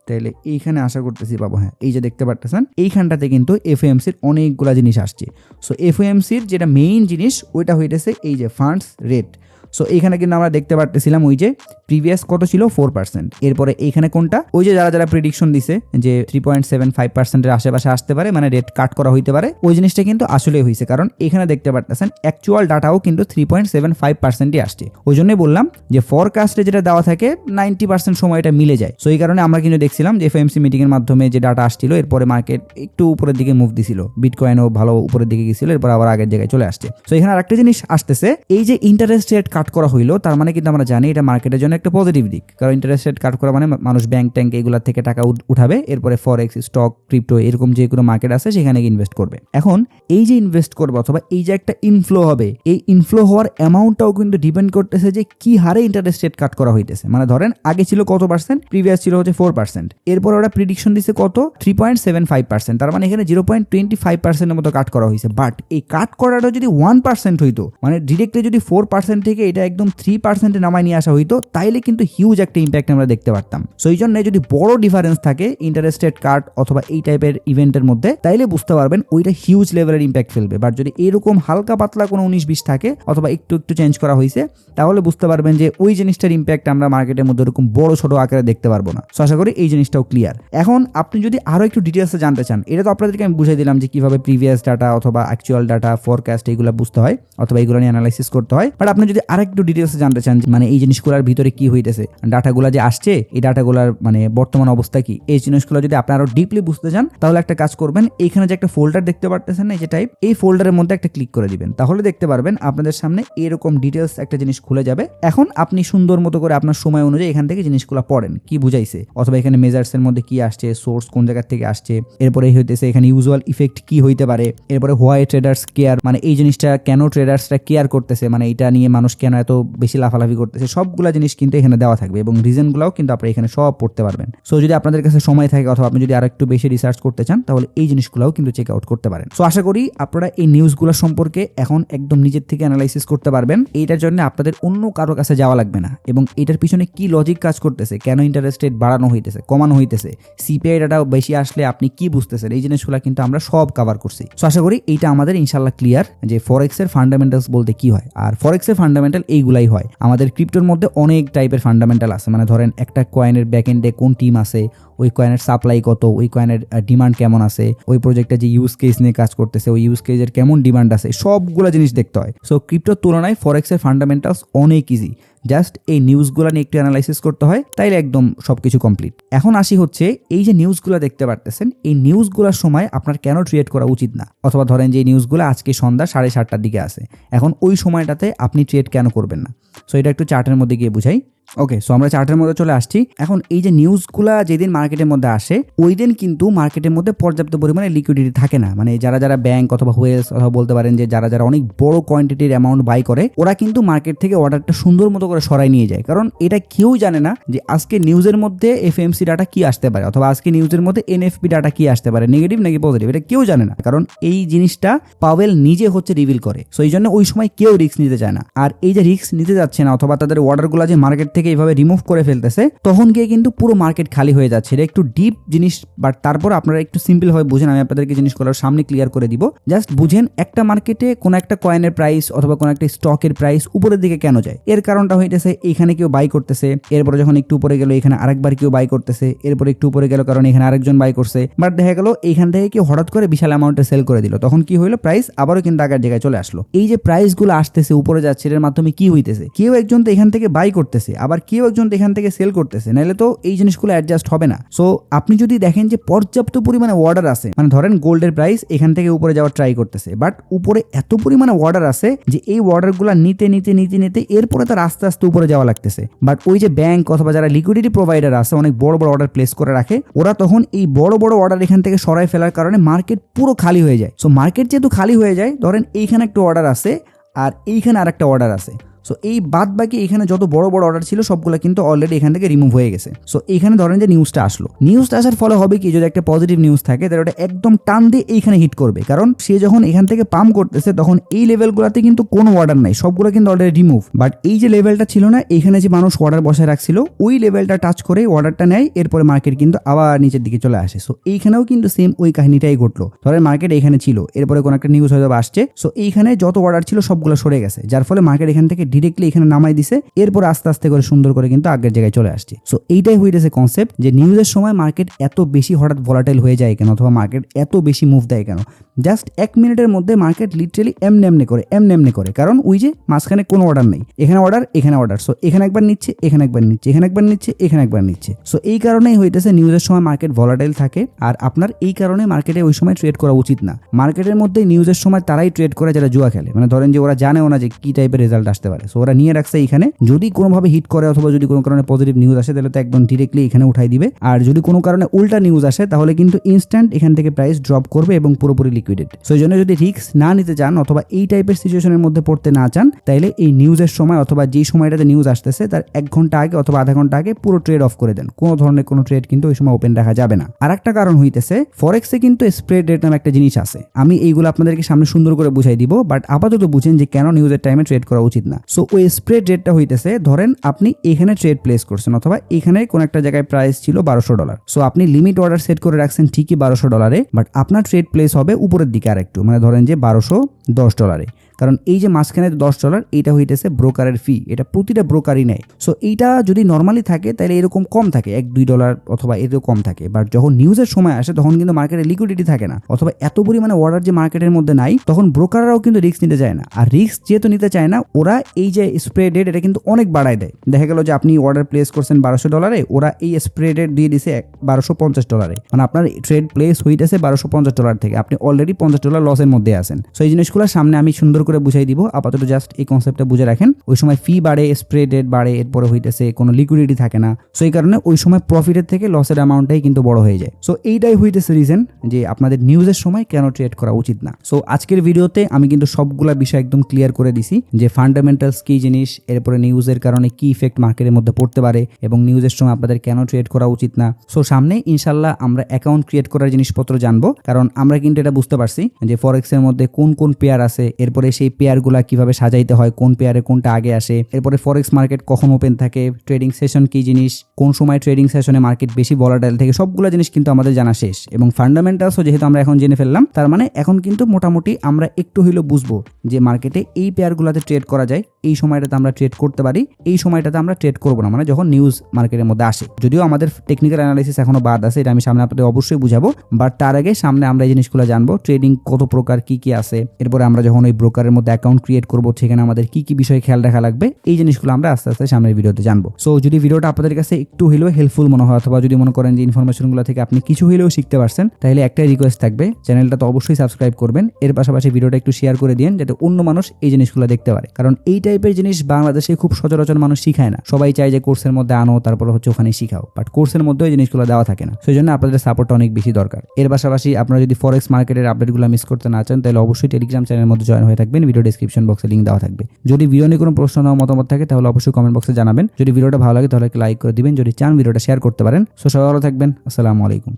তাহলে এইখানে আশা করতেছি পাবো। হ্যাঁ, এই যে দেখতে পারতেছেন এইখানটাতে কিন্তু এফওএমসির অনেকগুলা জিনিস আসছে। সো এফওএমসির যেটা মেইন জিনিস ওইটা হইতেছে এই যে ফান্ডস রেট। সো এইখানে কিন্তু আমরা দেখতে পারতেছিলাম ওই যে প্রিভিয়াস কত ছিল 4%, এরপরে এইখানে কোনটা, ওই যে যারা যারা প্রেডিকশন দিছে যে 3.75%-এর আশেপাশে আসতে পারে, মানে রেট কাট করা হইতে পারে, ওই জিনিসটা কিন্তু আসলেই হয়েছে। কারণ এখানে দেখতে পারতেছেন অ্যাকচুয়াল ডাটাও কিন্তু 3.75%-ই আসছে। ওই জন্যই বললাম যে ফরকাস্টে যেটা দেওয়া থাকে 90% সময় এটা মিলে যায়। সো এই কারণে আমরা কিন্তু দেখছিলাম যে এফএমসি মিটিং এর মাধ্যমে যে ডাটা আসছিল, এরপরে মার্কেট একটু উপরের দিকে মুভ দিছিল, বিটকয়েনও ভালো উপরের দিকে গেছিল, এরপর আবার আগের জায়গায় চলে আসছে। সো এখানে আরেকটা জিনিস আসতেছে, এই যে ইন্টারেস্ট রেট কাট করা হইলো, তার মানে কিন্তু আমরা জানি এটা মার্কেটের জন্য একটা পজিটিভ দিক। কারণ ইন্টারেস্ট রেট কাট করা মানে মানুষ ব্যাংক ট্যাঙ্ক এগুলা থেকে টাকা উঠাবে, এরপরে ফরেক্স, স্টক, ক্রিপ্টো এরকম যে কোনো মার্কেট আছে সেখানে ইনভেস্ট করবে। এখন এই যে ইনভেস্ট করবে অথবা এই যে একটা ইনফ্লো হবে, এই ইনফ্লো হওয়ার অ্যামাউন্টটাও কিন্তু ডিপেন্ড করতেছে যে কি হারে ইন্টারেস্ট রেট কাট করা হইতেছে। মানে ধরেন আগে ছিল কত পার্সেন্ট, প্রিভিয়াস ছিল হচ্ছে 4%, এরপর ওরা প্রিডিকশন দিচ্ছে কত 3.75%, তার মানে এখানে 0.25%-এর মতো কাট করা হয়েছে। বাট এই কাট করাটা যদি 1% হইতো, মানে ডিরেক্টলি যদি 4% থেকে এটা একদম 3% নামায় নিয়ে আসা হইতো, তাইলে কিন্তু হিউজ একটা ইম্প্যাক্ট আমরা দেখতে পারতাম। সো এই জন্য যদি বড় ডিফারেন্স থাকে ইন্টারেস্ট রেট কাট অথবা এই টাইপের ইভেন্টের মধ্যে, তাইলে বুঝতে পারবেন ওইটা হিউজ লেভেলের ইম্প্যাক্ট ফেলবে। বাট যদি এরকম হালকা পাতলা কোনো 19-20 থাকে অথবা একটু একটু চেঞ্জ করা হয়েছে, তাহলে বুঝতে পারবেন যে ওই জিনিসটার ইম্প্যাক্ট আমরা মার্কেটের মধ্যে এরকম বড় ছোট আকারে দেখতে পারবো না। সো আশা করি এই জিনিসটাও ক্লিয়ার। এখন আপনি যদি আরো একটু ডিটেলসে জানতে চান, এটা তো আপনাদেরকে আমি বুঝাই দিলাম যে কিভাবে প্রিভিয়াস ডাটা অথবা অ্যাকচুয়াল ডাটা ফরকাস্ট এগুলো বুঝতে হয় অথবা এগুলো নিয়ে অ্যানালাইসিস করতে হয়। বাট আপনি যদি আরেকটু ডিটেলসে জানতে চান মানে এই জিনিসগুলোর ভিতরে কি হইতেছে, ডাটাগুলো যে আসছে এই ডাটাগুলোর মানে বর্তমান অবস্থা কি, এই জিনিসগুলো যদি আপনি আরো ডিপলি বুঝতে চান, তাহলে একটা কাজ করবেন, এইখানে যে একটা ফোল্ডার দেখতে পারতেছেন না এই যে টাইপ, এই ফোল্ডারের মধ্যে একটা ক্লিক করে দিবেন, তাহলে দেখতে পারবেন আপনাদের সামনে এরকম ডিটেলস একটা জিনিস খুলে যাবে। এখন আপনি সুন্দর মতো করে আপনার সময় অনুযায়ী এখান থেকে জিনিসগুলো পড়েন, কি বুঝাইছে অথবা এখানে মেজার্স এর মধ্যে কি আসছে, সোর্স কোন জায়গা থেকে আসছে, এরপরে হইতেছে এখানে ইউজুয়াল ইফেক্ট কি হইতে পারে, এরপরে হোয়াই ট্রেডার্স কেয়ার মানে এই জিনিসটা কেন ট্রেডার্সরা কেয়ার করতেছে, মানে এটা নিয়ে মানুষ কেন এত বেশি লাফালাফি করতেছে, সবগুলা জিনিস কিন্তু এখানে দেওয়া থাকবে এবং রিজনগুলোও কিন্তু আপনি এখানে সব পড়তে পারবেন। সো যদি আপনাদের কাছে সময় থাকে অথবা আপনি যদি আরেকটু বেশি রিসার্চ করতে চান, তাহলে এই জিনিসগুলোও কিন্তু চেক আউট করতে পারেন। সো আশা করি আপনারা এই নিউজগুলো সম্পর্কে এখন একদম নিজের থেকে অ্যানালাইসিস করতে পারবেন। এইটার জন্য আপনাদের অন্য কারো কাছে যাওয়া লাগবে না এবং এটার পিছনে কি লজিক কাজ করতেছে, কেন ইন্টারেস্ট রেট বাড়ানো হইতেছে কমানো হইতেছে, সিপিআই ডাটা বেশি আসলে আপনি কি বুঝতেছেন, এই জিনিসগুলো কিন্তু আমরা সব কভার করছি। সো আশা করি এইটা আমাদের ইনশাল্লাহ ক্লিয়ার যে ফরেক্সের ফান্ডামেন্টালস বলতে কি হয়। আর ফরেক্সের ফান্ডামেন্টাল এইগুলাই হয়। আমাদের ক্রিপ্টোর মধ্যে অনেক টাইপের ফান্ডামেন্টাল আছে, মানে ধরেন একটা কয়েনের ব্যাকএন্ডে কোন টিম আছে, ওই কয়েনের সাপ্লাই কত, ওই কয়েনের ডিমান্ড কেমন আছে, ওই প্রজেক্টটা যে ইউজ কেস নিয়ে কাজ করতেছে ওই ইউজ কেসের কেমন ডিমান্ড আছে, সবগুলো জিনিস দেখতে হয়। সো ক্রিপ্টোর তুলনায় ফরেক্সের ফান্ডামেন্টালস অনেক ইজি, জাস্ট এই নিউজগুলো নিয়ে একটু অ্যানালাইসিস করতে হয়, তাইলে একদম সবকিছু কমপ্লিট। এখন আসি হচ্ছে এই যে নিউজগুলো দেখতে পারতেছেন, এই নিউজগুলোর সময় আপনার কেন ট্রেড করা উচিত না, অথবা ধরেন যে এই নিউজগুলো আজকে সন্ধ্যা 7:30টার দিকে আছে, এখন ওই সময়টাতে আপনি ট্রেড কেন করবেন না। সো এটা একটু চার্টের মধ্যে গিয়ে বুঝাই। ওকে, সো আমরা চার্টের মধ্যে চলে আসছি। এখন এই যে নিউজগুলা যেদিন মার্কেটের মধ্যে আসে ওই দিন কিন্তু মার্কেটের মধ্যে পর্যাপ্ত পরিমাণে লিকুইডিটি থাকে না, মানে যারা যারা ব্যাংক অথবা হোয়েলস অথবা বলতে পারেন যে যারা যারা অনেক বড় কোয়ান্টিটির অ্যামাউন্ট বাই করে, ওরা কিন্তু মার্কেট থেকে অর্ডারটা সুন্দর মতো করে সরাই নিয়ে যায়, কারণ এটা কেউ জানে না যে আজকে নিউজের মধ্যে এফএমসি ডাটা কি আসতে পারে অথবা আজকে নিউজের মধ্যে এনএফপি ডাটা কি আসতে পারে, নেগেটিভ নাকি পজিটিভ, এটা কেউ জানে না, কারণ এই জিনিসটা পাওয়েল নিজে হচ্ছে রিভিল করে। সো এই জন্য ওই সময় কেউ রিস্ক নিতে চায় না। আর এই যে রিস্ক নিতে যাচ্ছে না অথবা তাদের অর্ডারগুলো যে মার্কেট থেকে এইভাবে রিমুভ করে ফেলতেছে, তখন গিয়ে কিন্তু পুরো মার্কেট খালি হয়ে যাচ্ছে। এটা একটু ডিপ জিনিস, বাট তারপর আপনারা একটু সিম্পল ভাবে বুঝেন, আমি আপনাদেরকে জিনিসগুলোর সামনে ক্লিয়ার করে দিব। জাস্ট বুঝেন একটা মার্কেটে কোন একটা কয়েনের প্রাইস অথবা কোন একটা স্টকের প্রাইস উপরের দিকে কেন যায়, এর কারণটা হইতেছে এখানে কেউ বাই করতেছে, এরপরে যখন একটু উপরে গেল এখানে আরেকবার কেউ বাই করতেছে, এরপরে একটু উপরে গেল কারণ এখানে আরেকজন বাই করছে, বাট দেখা গেল এইখান থেকে কেউ হঠাৎ করে বিশাল অ্যামাউন্টে সেল করে দিল, তখন কি হইলো প্রাইস আবারও কিন্তু আগের জায়গায় চলে আসলো। এই যে প্রাইসগুলো আসতেছে উপরে যাচ্ছে, এর মাধ্যমে কি হইতেছে, কেউ একজন তো এখান থেকে বাই করতেছে, আবার কেউ একজন তো এখান থেকে সেল করতেছে, নাহলে তো এই জিনিসগুলো অ্যাডজাস্ট হবে না। সো আপনি যদি দেখেন যে পর্যাপ্ত পরিমাণে অর্ডার আছে, মানে ধরেন গোল্ডের প্রাইস এখান থেকে উপরে যাওয়ার ট্রাই করতেছে, বাট উপরে এত পরিমাণে অর্ডার আছে যে এই অর্ডারগুলো নিতে নিতে নিতে নিতে এরপরে তার আস্তে আস্তে উপরে যাওয়া লাগতেছে। বাট ওই যে ব্যাংক অথবা যারা লিকুইডিটি প্রোভাইডার আছে অনেক বড় বড় অর্ডার প্লেস করে রাখে, ওরা তখন এই বড় বড় অর্ডার এখান থেকে সরাই ফেলার কারণে মার্কেট পুরো খালি হয়ে যায়। সো মার্কেট যেহেতু খালি হয়ে যায়, ধরেন এইখানে একটা অর্ডার আছে আর এইখানে আরেকটা অর্ডার আছে, সো এই বাদ বাকি এখানে যত বড় বড় অর্ডার ছিল সবগুলো কিন্তু অলরেডি এখান থেকে রিমুভ হয়ে গেছে। সো এইখানে ধরেন যে নিউজটা আসলো, নিউজটা আসার ফলে হবে কি, যদি একটা পজিটিভ নিউজ থাকে তাহলে ওটা একদম টান দিয়ে এইখানে হিট করবে, কারণ সে যখন এখান থেকে পাম্প করতেছে তখন এই লেভেলগুলোতে কিন্তু কোনো অর্ডার নাই, সবগুলো কিন্তু অলরেডি রিমুভ। বাট এই যে লেভেলটা ছিল না এখানে যে মানুষ অর্ডার বসায় রাখছিল, ওই লেভেলটা টাচ করে অর্ডারটা নেয়, এরপরে মার্কেট কিন্তু আবার নিচের দিকে চলে আসে। সো এইখানেও কিন্তু সেম ওই কাহিনীটাই ঘটলো। ধরেন মার্কেট এখানে ছিল, এরপরে কোনো একটা নিউজ হয়তো আসছে, সো এইখানে যত অর্ডার ছিল সবগুলো সরে গেছে, যার ফলে মার্কেট এখান থেকে ডিরেক্টলি এখানে নামাই দিছে, এরপর আস্তে আস্তে করে সুন্দর করে কিন্তু আগের জায়গায় চলে আসছে। সো এইটাই হইতেছে কনসেপ্ট যে নিউজের সময় মার্কেট এত বেশি হঠাৎ ভলাটাইল হয়ে যায় কেন অথবা মার্কেট এত বেশি মুভ দেয় কেন। জাস্ট 1 মিনিটের মধ্যে মার্কেট লিটারালি এমনি করে, কারণ ওই যে মাঝখানে কোনো অর্ডার নেই, এখানে অর্ডার এখানে অর্ডার, সো এখানে একবার নিচ্ছে এখানে একবার নিচ্ছে এখানে একবার নিচ্ছে এখানে একবার নিচ্ছে। সো এই কারণেই হইতেছে নিউজের সময় মার্কেট ভলাটাইল থাকে, আর আপনার এই কারণে মার্কেটে ওই সময় ট্রেড করা উচিত না। মার্কেটের মধ্যে নিউজের সময় তারাই ট্রেড করে যারা জুয়া খেলে, মানে ধরেন যে ওরা জানেও না যে কি টাইপের রেজাল্ট আসতে পারে, সো ওরা নিয়ে রাখছে এখানে, যদি কোনোভাবে হিট করে অথবা যদি কোনো কারণে পজিটিভ নিউজ আসে তাহলে তো একদম ডিরেক্টলি এখানে উঠাই দিবে, আর যদি কোনো কারণে উল্টা নিউজ আসে তাহলে কিন্তু ইনস্ট্যান্ট এখান থেকে প্রাইস ড্রপ করবে এবং পুরোপুরি লিকুইডেড। সো এই জন্য যদি রিস্ক না নিতে চান অথবা এই টাইপের সিচুয়েশনের মধ্যে পড়তে না চান, তাইলে এই নিউজের সময় অথবা যেই সময়টাতে নিউজ আসতেছে তার 1 ঘন্টা আগে অথবা আধা ঘন্টা আগে পুরো ট্রেড অফ করে দেন, কোনো ধরনের কোনো ট্রেড কিন্তু ওই সময় ওপেন রাখা যাবে না। আর একটা কারণ হইতেছে ফরেক্সে কিন্তু স্প্রেড রেট নামে একটা জিনিস আছে, আমি এইগুলো আপনাদেরকে সামনে সুন্দর করে বুঝাই দিব, বাট আপাতত বুঝেন যে কেন নিউজের টাইমে ট্রেড করা উচিত না। সো ওই স্প্রেড রেটটা হইতেছে ধরেন আপনি এখানে ট্রেড প্লেস করছেন অথবা এখানে কোন একটা জায়গায় প্রাইস ছিল $1200। সো আপনি লিমিট অর্ডার সেট করে রাখছেন ঠিকই $1200, বাট আপনার ট্রেড প্লেস হবে উপরের দিকে আরেকটু, মানে ধরেন যে $1210। কারণ এই যে মাঝখানে $10 এইটা হইতেছে ব্রোকারের ফি, এটা প্রতিটা ব্রোকারই নেয়। সো এইটা যদি নর্মালি থাকে তাহলে এরকম কম থাকে, $1-2 অথবা এরকম কম থাকে। বাট যখন নিউজের সময় আসে তখন কিন্তু মার্কেটে লিকুইডিটি থাকে না, অথবা এত পরিমাণে অর্ডার যে মার্কেটের মধ্যে নাই, তখন ব্রোকাররাও কিন্তু রিস্ক নিতে চায় না। আর রিস্ক যেহেতু নিতে চায় না, ওরা এই যে স্প্রেড রেট এটা কিন্তু অনেক বাড়ায় দেয়। দেখা গেল যে আপনি অর্ডার প্লেস করছেন $1200, ওরা এই স্প্রেড রেট দিয়ে দিছে $1250, মানে আপনার ট্রেড প্লেস হইতেছে $1250 থেকে, আপনি অলরেডি $50 লসের মধ্যে আছেন। সো এই জিনিসগুলো সামনে আমি সুন্দর করে বুঝাই দিব, আপাতত জাস্ট এই কনসেপ্টটা বুঝে রাখেন। ওই সময় ফি বাড়ে, স্প্রেড রেট বাড়ে, এরপরে হইতেছে কোনো লিকুইডিটি থাকে না। সো এই কারণে ওই সময় প্রফিটের থেকে লসের অ্যামাউন্টটাই কিন্তু বড় হয়ে যায়। সো এইটাই হইতেছে রিজন যে আপনাদের নিউজের সময় কেন ট্রেড করা উচিত না। সো আজকের ভিডিওতে আমি কিন্তু সবগুলা বিষয় একদম ক্লিয়ার করে দিছি যে ফান্ডামেন্টালস কি জিনিস, এরপরে নিউজের কারণে কি ইফেক্ট মার্কেটের মধ্যে পড়তে পারে এবং নিউজের সময় আপনাদের কেন ট্রেড করা উচিত না। সো সামনে ইনশাল্লাহ আমরা অ্যাকাউন্ট ক্রিয়েট করার জিনিসপত্র জানবো, কারণ আমরা কিন্তু এটা বুঝতে পারছি যে ফরেক্সের মধ্যে কোন কোন পেয়ার আছে, এরপরে সেই পেয়ারগুলা কিভাবে সাজাইতে হয়, কোন পেয়ারে কোনটা আগে আসে, এরপরে ফরেক্স মার্কেট কখন ওপেন থাকে, ট্রেডিং সেশন কি জিনিস, কোন সময় ট্রেডিং সেশনে মার্কেট বেশি ভলাটাইল থেকে, সবগুলো জিনিস কিন্তু আমাদের জানা শেষ। এবং ফান্ডামেন্টালসও যেহেতু আমরা এখন জেনে ফেললাম, তার মানে এখন কিন্তু মোটামুটি আমরা একটু হইলেও বুঝবো যে মার্কেটে এই পেয়ারগুলোতে ট্রেড করা যায়, এই সময়টাতে আমরা ট্রেড করতে পারি, এই সময়টাতে আমরা ট্রেড করবো না, মানে যখন নিউজ মার্কেটের মধ্যে আসে। যদিও আমাদের টেকনিক্যাল অ্যানালাইসিস এখনো বাদ আছে, এটা আমি সামনে আপনাদের অবশ্যই বুঝাবো, বাট তার আগে সামনে আমরা এই জিনিসগুলো জানবো, ট্রেডিং কত প্রকার কি কি আছে, এরপরে আমরা যখন ওই ব্রোকারের মধ্যে অ্যাকাউন্ট ক্রিয়েট করবো সেখানে আমাদের কি কি বিষয় খেয়াল রাখা লাগবে, এই জিনিসগুলো আমরা আস্তে আস্তে সামনের ভিডিওতে জানবো। সো যদি ভিডিওটা আপনাদের কাছে একটু হলেও হেল্পফুল মনে হয়, অথবা যদি মনে করেন যে ইনফরমেশনগুলো থেকে আপনি কিছু হলেও শিখতে পারছেন, তাহলে একটাই রিকোয়েস্ট থাকবে, চ্যানেলটা তো অবশ্যই সাবস্ক্রাইব করবেন, এর পাশাপাশি ভিডিওটা একটু শেয়ার করে দিন যাতে অন্য মানুষ এই জিনিসগুলো দেখতে পারে। কারণ এই টাইপের জিনিস বাংলাদেশে খুব সচরাচর মানুষ শিখায় না, সবাই চায় যে কোর্সের মধ্যে আনো তারপর হচ্ছে ওখানে শিখাও, বাট কোর্সের মধ্যে এই জিনিসগুলো দেওয়া থাকে না। সেই জন্য আপনাদের সাপোর্টটা অনেক বেশি দরকার। এর পাশাপাশি আপনারা যদি ফরেক্স মার্কেটের আপডেটগুলো মিস করতে না চান, তাহলে অবশ্যই টেলিগ্রাম চ্যানেলের মধ্যে জয়েন হয়ে থাকবেন, ভিডিও ডেসক্রিপশন বক্সে লিঙ্ক দেওয়া থাকবে। যদি ভিডিও নিয়ে কোনো প্রশ্ন বা মতামত থাকে তাহলে অবশ্যই কমেন্ট বক্সে জানাবেন। যদি ভিডিওটা ভালো লাগে তাহলে লাইক করে দিবেন, যদি চান ভিডিওটা শেয়ার করতে পারেন। সো সবাই ভালো থাকবেন, আসসালামু আলাইকুম।